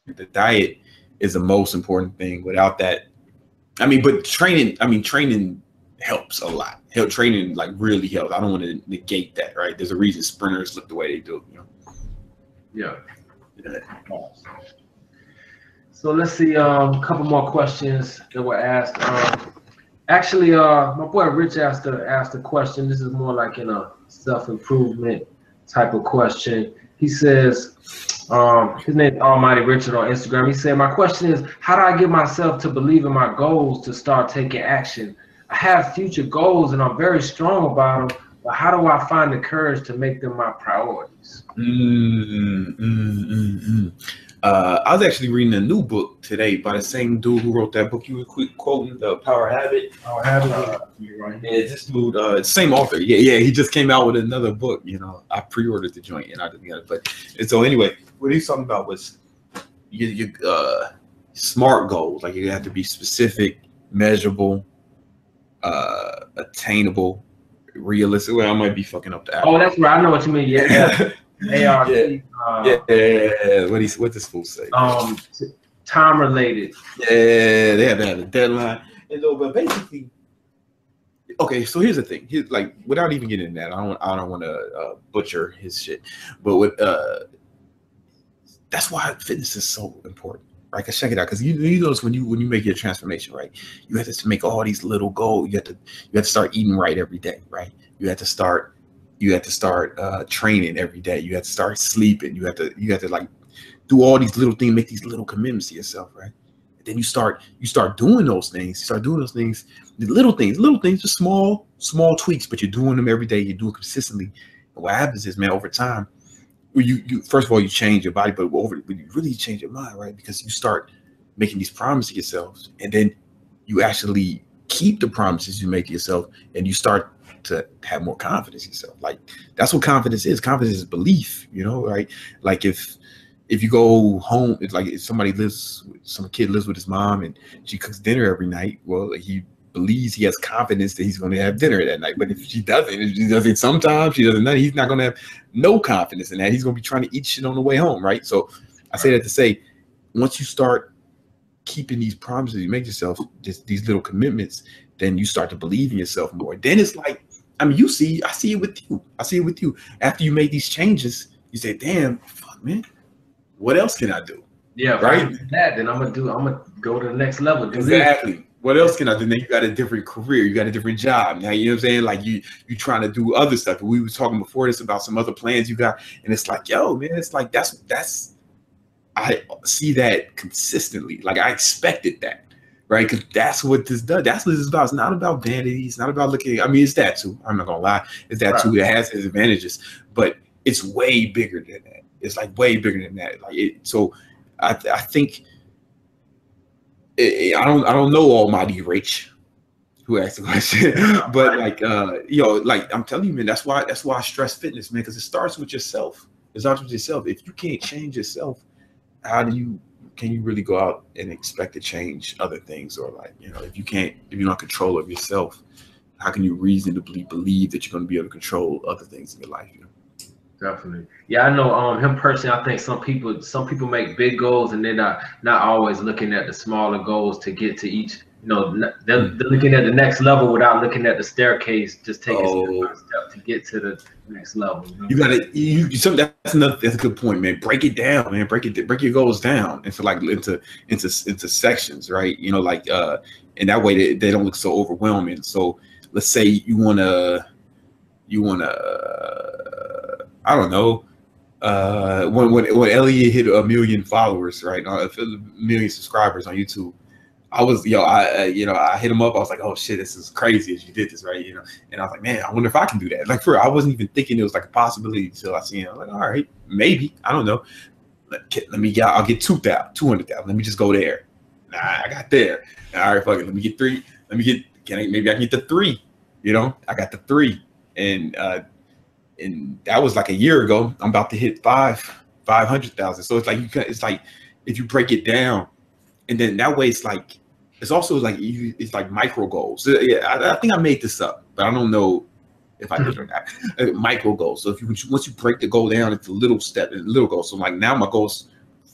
The diet is the most important thing. Without that, but training helps a lot. Training like really helps. I don't want to negate that, right? There's a reason sprinters look the way they do, Yeah. So let's see, a couple more questions that were asked. Actually, my boy Rich asked a question. This is more like in a self-improvement type of question. He says, his name is Almighty Richard on Instagram. He said, my question is, how do I get myself to believe in my goals to start taking action? I have future goals and I'm very strong about them, but how do I find the courage to make them my priorities? I was actually reading a new book today by the same dude who wrote that book you were quoting, The Power Habit. Yeah, this dude, same author. Yeah, he just came out with another book. I pre-ordered the joint and I didn't get it. But and so anyway, what he's talking about was your SMART goals. Like you have to be specific, measurable, attainable, realistic. Well, I might be fucking up the. Oh, that's right. I know what you mean. Yeah. ART. What this fool say? Time related. Yeah, they have to have a deadline. And so, but basically, okay. So here's the thing. Like, without even getting into that, I don't want to butcher his shit. But that's why fitness is so important, right? Cause check it out. Cause you notice when you make your transformation, right? You have to make all these little goals. You have to start eating right every day, right? You have to start training every day. You have to start sleeping. You have to like do all these little things, make these little commitments to yourself, right? And then you start doing those things. The little things, just small tweaks, but you're doing them every day. You do it consistently. And what happens is, man, over time, you first of all you change your body, but you really change your mind, right? Because you start making these promises to yourself, and then you actually keep the promises you make to yourself, and you start to have more confidence in yourself. Like that's what confidence is. Confidence is belief, right? Like if you go home, it's like if some kid lives with his mom and she cooks dinner every night, well, he believes, he has confidence that he's going to have dinner that night. But if she doesn't sometimes, she doesn't know, he's not going to have no confidence in that. He's going to be trying to eat shit on the way home, right? So I say that to say, once you start keeping these promises you make yourself, just these little commitments, then you start to believe in yourself more. Then it's like, I see it with you. After you make these changes, you say, damn, fuck, man, what else can I do? Yeah, right. Then I'm gonna go to the next level. Exactly. What else can I do? Then you got a different career, you got a different job. Now, you know what I'm saying? Like you trying to do other stuff. We were talking before this about some other plans you got, and it's like, yo, man, it's like that's I see that consistently. Like I expected that. Right, because that's what this does. That's what this is about. It's not about vanity. It's not about looking. I mean, it's that too. I'm not gonna lie. It's that too. It has its advantages, but it's way bigger than that. It's like way bigger than that. So I think I don't know Almighty Rich who asked the question, but like like I'm telling you, man, that's why I stress fitness, man, because it starts with yourself. It starts with yourself. If you can't change yourself, can you really go out and expect to change other things? Or like, if you're not control of yourself, how can you reasonably believe that you're going to be able to control other things in your life? Definitely. Yeah, I know him personally. I think some people make big goals and they're not always looking at the smaller goals to get to each. They're looking at the next level without looking at the staircase, just taking step by step to get to the next level. You got to. That's a good point, man. Break it down, man. Break your goals down into sections, right? And that way they don't look so overwhelming. So let's say you wanna, I don't know. When Elliot hit 1 million followers, right? 1 million subscribers on YouTube. I hit him up. I was like, oh shit, this is crazy as you did this, right? And I was like, man, I wonder if I can do that. Like, I wasn't even thinking it was like a possibility until I seen it. I'm like, all right, maybe, I don't know. I'll get 200,000. Let me just go there. Nah, I got there. All right, fuck it. Let me get 3. Maybe I can get the 3. You know, I got the 3, and that was like a year ago. I'm about to hit 500,000. So it's like if you break it down, and then that way it's also like it's like micro goals. So, yeah, I think I made this up, but I don't know if I did or not. Micro goals. So once you break the goal down into little goals. So like now my goals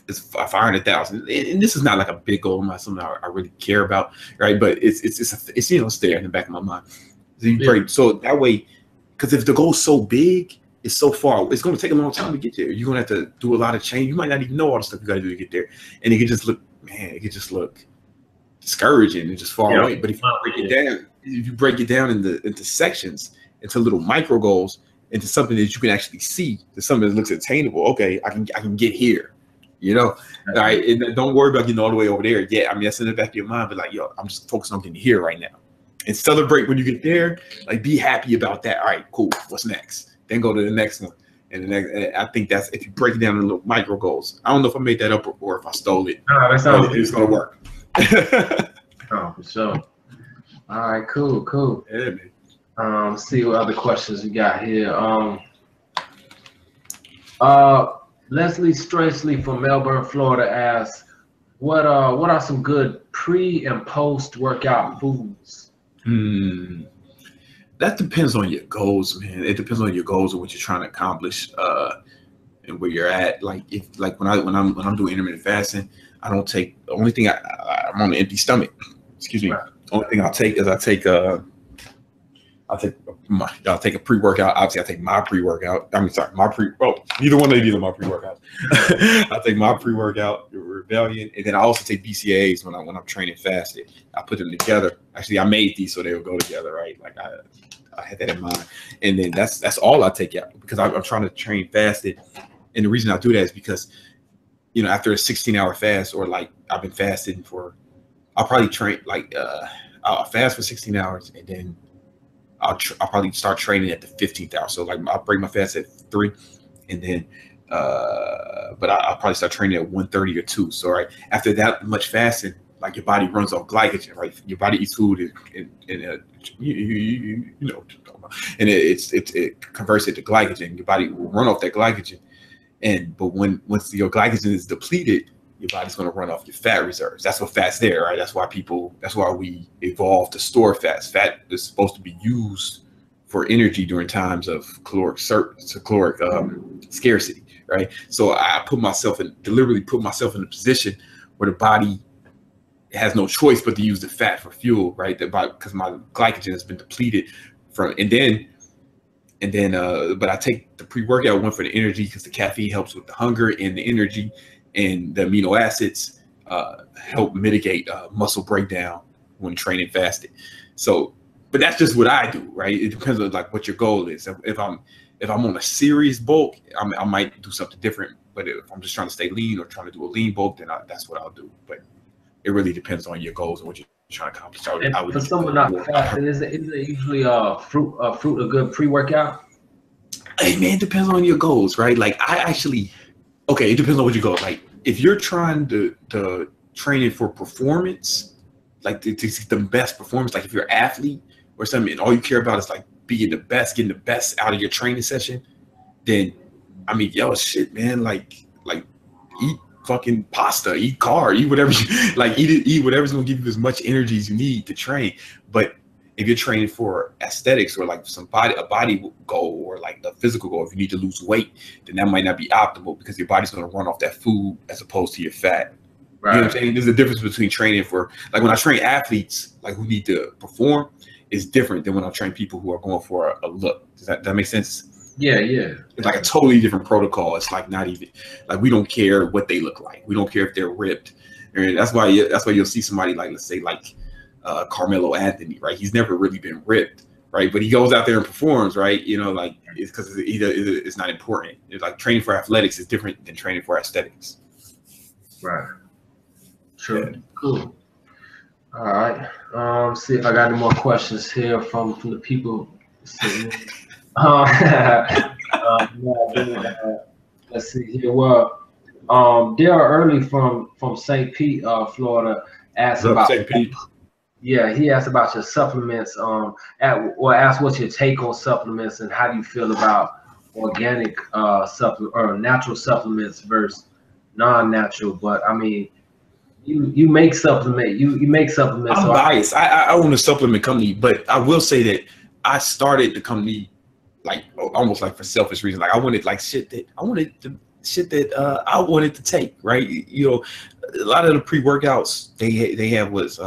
is 500,000, and this is not like a big goal, not something I really care about, right? But it's it's there in the back of my mind. So you break so that way, because if the goal's so big, it's so far, it's going to take a long time to get there. You're going to have to do a lot of change. You might not even know all the stuff you got to do to get there, and it can just look discouraging and just far away. But if you break it down into sections, into little micro goals, into something that you can actually see, to something that looks attainable. Okay, I can get here. You know, all right. And don't worry about getting all the way over there. Yeah, I mean that's in the back of your mind, but like, yo, I'm just focused on getting here right now, and celebrate when you get there. Like, be happy about that. All right, cool. What's next? Then go to the next one, and the next. I think that's if you break it down into little micro goals. I don't know if I made that up or if I stole it. No, that sounds good. It's gonna work. Oh, for sure. All right, cool. Yeah, man. See what other questions we got here. Leslie Stracely from Melbourne, Florida asks, what are some good pre and post workout foods? That depends on your goals, man. It depends on your goals and what you're trying to accomplish, and where you're at. Like when I'm doing intermittent fasting, I don't take the only thing I'm on an empty stomach. Excuse me. Right. Only thing I'll take is I'll take a pre-workout. Obviously, I take my pre-workout. Neither one of these are my pre-workouts. I take my pre-workout, Rebellion, and then I also take BCAAs when I'm training fasted. I put them together. Actually, I made these so they would go together, right? Like I had that in mind. And then that's all I take out because I'm trying to train fasted. And the reason I do that is because, you know, after a 16-hour fast, or like I've been fasting I'll probably train I'll fast for 16 hours and then I'll probably start training at the 15th hour. So like I'll break my fast at 3, and then but I'll probably start training at 1:30 or 2. So right after that much fasting, like your body runs off glycogen, right? Your body eats food and you know what I'm talking about. And it converts it to glycogen. Your body will run off that glycogen, but once your glycogen is depleted, your body's going to run off your fat reserves. That's what fat's there, right? That's why we evolved to store fats. Fat is supposed to be used for energy during times of caloric scarcity, right? So I deliberately put myself in a position where the body has no choice but to use the fat for fuel, right? Because my glycogen has been depleted but I take the pre-workout one for the energy because the caffeine helps with the hunger and the energy. And the amino acids help mitigate muscle breakdown when training fasted. So, but that's just what I do, right? It depends on like what your goal is. If I'm on a serious bulk, I might do something different. But if I'm just trying to stay lean or trying to do a lean bulk, then that's what I'll do. But it really depends on your goals and what you're trying to accomplish. For someone not fasting, is it usually fruit a good pre-workout? Hey man, it depends on your goals, right? Like it depends on what you go. Like if you're trying to train it for performance, like to get the best performance, like if you're an athlete or something, and all you care about is like being the best, getting the best out of your training session, then I mean, shit, man, like eat fucking pasta, eat carb, eat whatever eat whatever's gonna give you as much energy as you need to train. But if you're training for aesthetics or like a body goal or like a physical goal, if you need to lose weight, then that might not be optimal because your body's going to run off that food as opposed to your fat. Right. You know what I'm saying? There's a difference between training for, like when I train athletes, like who need to perform, is different than when I train people who are going for a look. Does that make sense? Yeah. It's like a totally different protocol. It's like not even, like we don't care what they look like. We don't care if they're ripped. And that's why you'll see somebody like, let's say like, Carmelo Anthony, right? He's never really been ripped, right? But he goes out there and performs, right? You know, like it's because it's not important. It's like training for athletics is different than training for aesthetics. Right. Sure. Yeah. Cool. All right. See if I got any more questions here from the people. Let's see here. Well, Dale Early from St. Pete, Florida, asked What's up, about. St. Pete? Yeah, he asked about your supplements. Or asked what's your take on supplements and how do you feel about organic supplement or natural supplements versus non-natural. But I mean, you make supplements. I'm So biased. I own a supplement company, but I will say that I started the company like almost like for selfish reasons. Like I wanted like shit that I wanted to take, right? You know, a lot of the pre-workouts they have was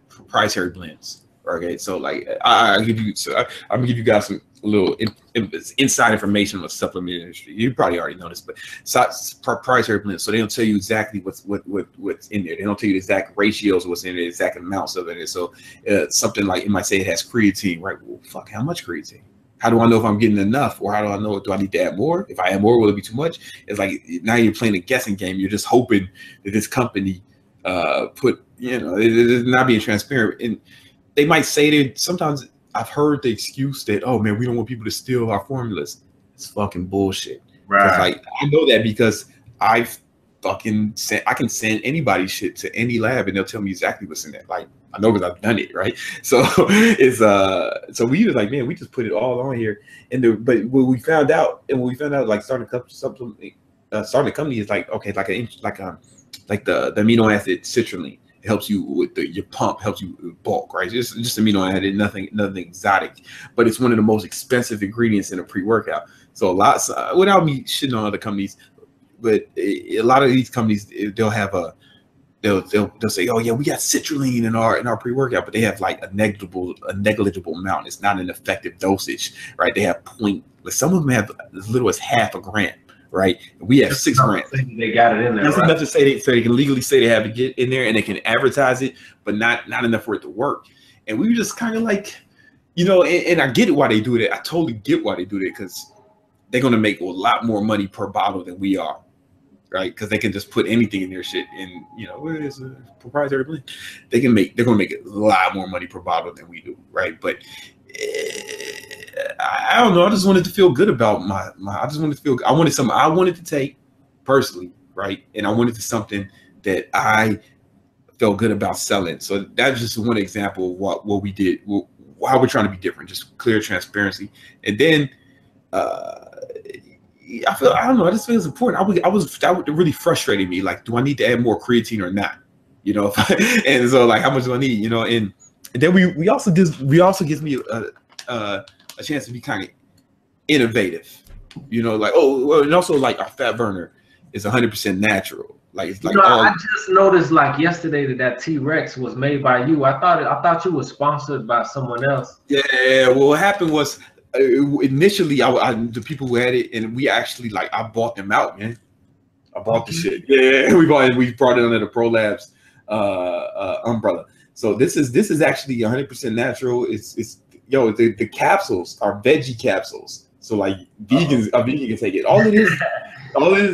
proprietary blends. Okay, so like I'm gonna give you guys some little inside information on the supplement industry. You probably already know this, but proprietary blends. So they don't tell you exactly what's in there. They don't tell you the exact ratios of what's in there, exact amounts of it. So something like it might say it has creatine, right? Well, fuck, how much creatine? How do I know if I'm getting enough, or how do I know, do I need to add more? If I add more, will it be too much? It's like now you're playing a guessing game. You're just hoping that this company it's not being transparent. And they might say that sometimes I've heard the excuse that, oh man, we don't want people to steal our formulas. It's fucking bullshit. right. Like I know that because I can send anybody shit to any lab and they'll tell me exactly what's in there. Like I know because I've done it, right? So it's so we was like, man, we just put it all on here. But when we found out like starting a company is like, okay, like the amino acid citrulline. It helps you with your pump, helps you bulk, right? Just amino acid, nothing exotic, but it's one of the most expensive ingredients in a pre-workout. So without me shitting on other companies, but a lot of these companies they'll say, oh yeah, we got citrulline in our pre-workout, but they have like a negligible amount. It's not an effective dosage, right? They have some of them have as little as half a gram. Right, we have 6 grams. They got it in there. That's right? enough to say they can legally say they have to get in there and they can advertise it, but not enough for it to work. And we were just kind of like, and I get it why they do that. I totally get why they do that because they're gonna make a lot more money per bottle than we are, right? Because they can just put anything in their shit, and where is a proprietary blend? They're gonna make a lot more money per bottle than we do, right? But I don't know. I just wanted to feel good about I wanted something I wanted to take personally, right? And I wanted to something that I felt good about selling. So that's just one example of what we did, how we're trying to be different, just clear transparency. And then I just feel it's important. That really frustrated me. Like, do I need to add more creatine or not? And so like, how much do I need? And then we also gives me a chance to be kind of innovative, like, and also like our fat burner is 100% natural. Like it's like I just noticed like yesterday that T-Rex was made by you. I thought you were sponsored by someone else. Yeah, well, what happened was initially the people who had it, and we actually like I bought them out, man. I bought the shit. Yeah, we brought it under the Pro Labs umbrella. So this is actually 100% natural. It's the capsules are veggie capsules. So like a vegan can take it. All it is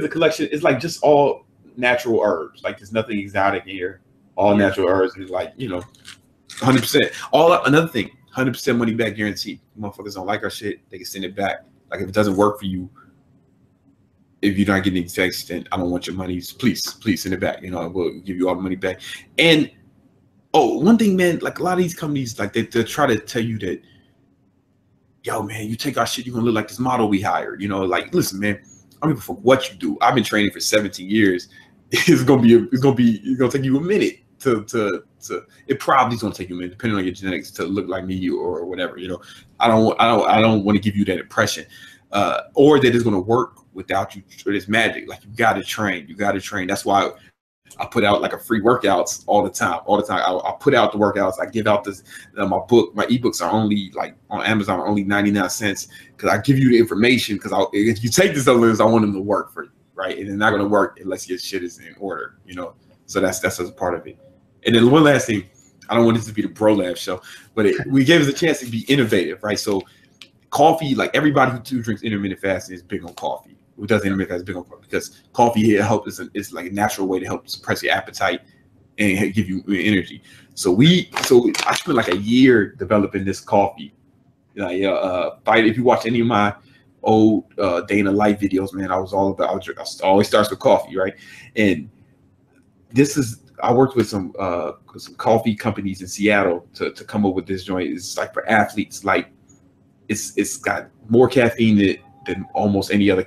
the collection. It's like just all natural herbs. Like there's nothing exotic here. All natural herbs is like 100%. Another thing, 100% money back guarantee. Motherfuckers don't like our shit, they can send it back. Like if it doesn't work for you, if you're not getting the effects, then I don't want your money. Please send it back. We'll give you all the money back. And one thing, man, like a lot of these companies, like they try to tell you that, yo, man, you take our shit, you're gonna look like this model we hired. Like, listen, man, I don't give a fuck what you do. I've been training for 17 years. It's gonna take you a minute to it probably is gonna take you a minute, depending on your genetics, to look like me or whatever. I don't want to give you that impression, or that it's gonna work without you. It's magic. Like you gotta train. That's why I put out like a free workouts all the time. I put out the workouts. I give out this my ebooks are only like on Amazon are only 99 cents because I give you the information because if you take this supplements, I want them to work for you, right? And they're not gonna work unless your shit is in order, So that's a part of it. And then one last thing, I don't want this to be the Bro Lab show, but we gave us a chance to be innovative, right? So coffee, like everybody who drinks intermittent fasting is big on coffee. Who does intermittent fasting big on coffee because coffee helps. It's like a natural way to help suppress your appetite and give you energy. So I spent like a year developing this coffee. If you watch any of my old day in the life videos, man, I always starts with coffee, right? And I worked with some coffee companies in Seattle to come up with this joint. It's like for athletes, like it's got more caffeine than almost any other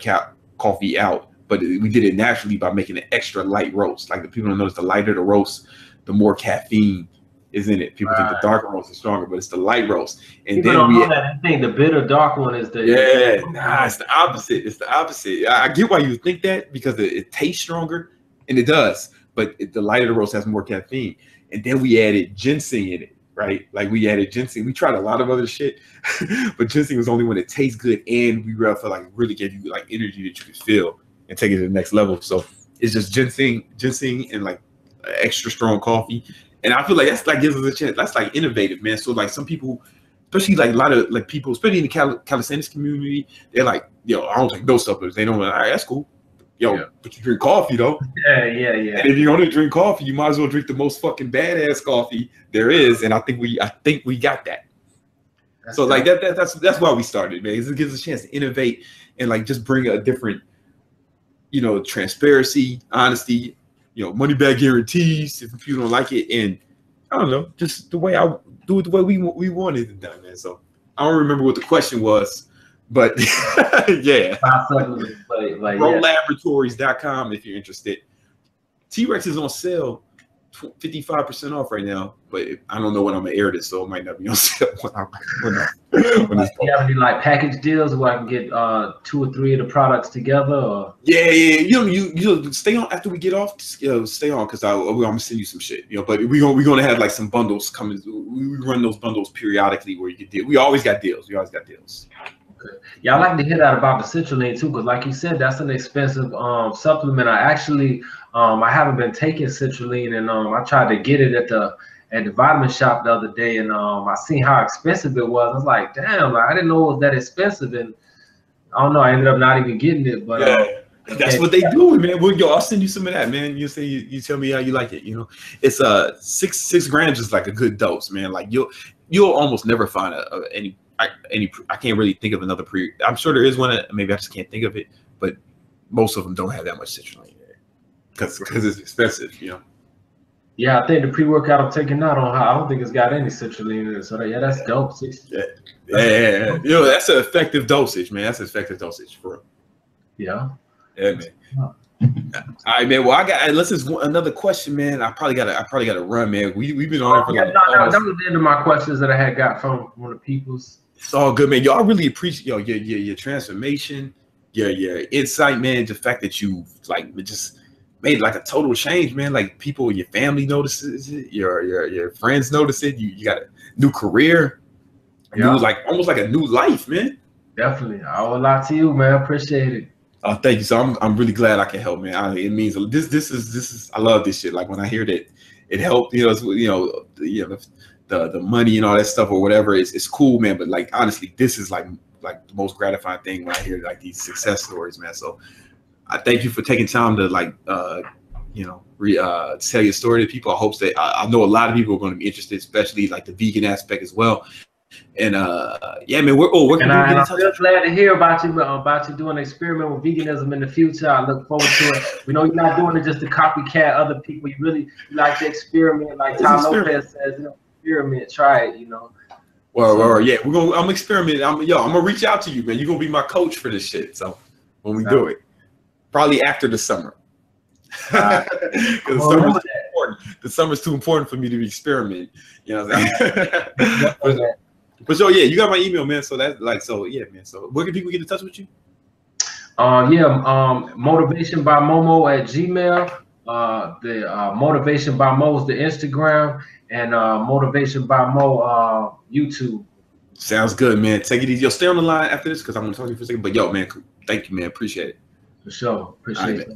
coffee out. But we did it naturally by making an extra light roast. Like the people don't notice, the lighter the roast, the more caffeine is in it. People think the darker roast is stronger, but it's the light roast. And people then don't know that. I think the bitter dark one is the it's the opposite. It's the opposite. I get why you think that, because it tastes stronger, and it does. But the lighter the roast has more caffeine. And then we added ginseng in it, right? Like we added ginseng. We tried a lot of other shit, but ginseng was the only one that tastes good, and we felt like really gave you like energy that you could feel and take it to the next level. So it's just ginseng, and like extra strong coffee. And I feel like that's like gives us a chance. That's like innovative, man. So like some people, especially like a lot of like people, especially in the calisthenics community, they're like, yo, I don't take no supplements. They don't. All right, that's cool. Yo, but you drink coffee though. Yeah. And if you're gonna drink coffee, you might as well drink the most fucking badass coffee there is. And I think we got that. So like that's why we started, man. It gives us a chance to innovate and like just bring a different, transparency, honesty, money back guarantees if people don't like it, and I don't know, just the way I do it the way we wanted it done, man. So I don't remember what the question was, but yeah. ProLaboratories.com if you're interested. T-Rex is on sale, 55% off right now, but I don't know when I'm gonna air this, so it might not be on sale when you have any like package deals where I can get 2 or 3 of the products together? Or? Yeah. You stay on after we get off. Stay on, because I'm gonna send you some shit. But we're gonna have like some bundles coming. We run those bundles periodically where you get deals. We always got deals. Okay. Yeah, I like to hear that about the citrulline too, because like you said, that's an expensive supplement. I actually I haven't been taking citrulline, and I tried to get it at the vitamin shop the other day, and I seen how expensive it was. I was like, damn, I didn't know it was that expensive, and I don't know, I ended up not even getting it. But that's what they do, man. Well, I'll send you some of that, man. You say you tell me how you like it. It's 6 grams is like a good dose, man. Like you'll almost never find any. I can't really think of another I'm sure there is one. Maybe I just can't think of it. But most of them don't have that much citrulline in it because it's expensive, Yeah, I think the pre-workout I'm taking out I don't think it's got any citrulline in it. So yeah, that's dope. Yeah. That's an effective dosage, man. That's an effective dosage for real. Yeah, man. All right, man. Well, unless there's another question, man. I probably gotta run, man. We've been on it for like. That was the end of my questions that I had got from one of the people's. It's all good, man. Y'all really appreciate your transformation, your insight, man. The fact that you like just made like a total change, man. Like people, your family notices it, your friends notice it. You got a new career, like almost like a new life, man. Definitely, I owe a lot to you, man. Appreciate it. Thank you. So I'm really glad I can help, man. It means this is I love this shit. Like when I hear that it helped, the money and all that stuff or whatever, it's cool, man. But like honestly, this is like the most gratifying thing when I hear like these success stories, man. So I thank you for taking time to like tell your story to people. I hope that I know a lot of people are going to be interested, especially like the vegan aspect as well. And yeah, man, I'm real glad to hear about you doing an experiment with veganism in the future. I look forward to it. We know you're not doing it just to copycat other people. You like to experiment, like Tom Lopez says, experiment, try it, Well, yeah, I'm experimenting. I'm gonna reach out to you, man. You're gonna be my coach for this shit. So when we do it, probably after the summer. The summer's too important for me to experiment. You know what I'm saying? But so yeah, you got my email, man. So that's like, so yeah, man. So where can people get in touch with you? Motivation by Momo at Gmail. The Motivation by Mo is the Instagram, and Motivation by Mo YouTube. Sounds good, man. Take it easy. You'll stay on the line after this because I'm gonna talk to you for a second. But yo, man, thank you, man. Appreciate it. For sure. Appreciate it.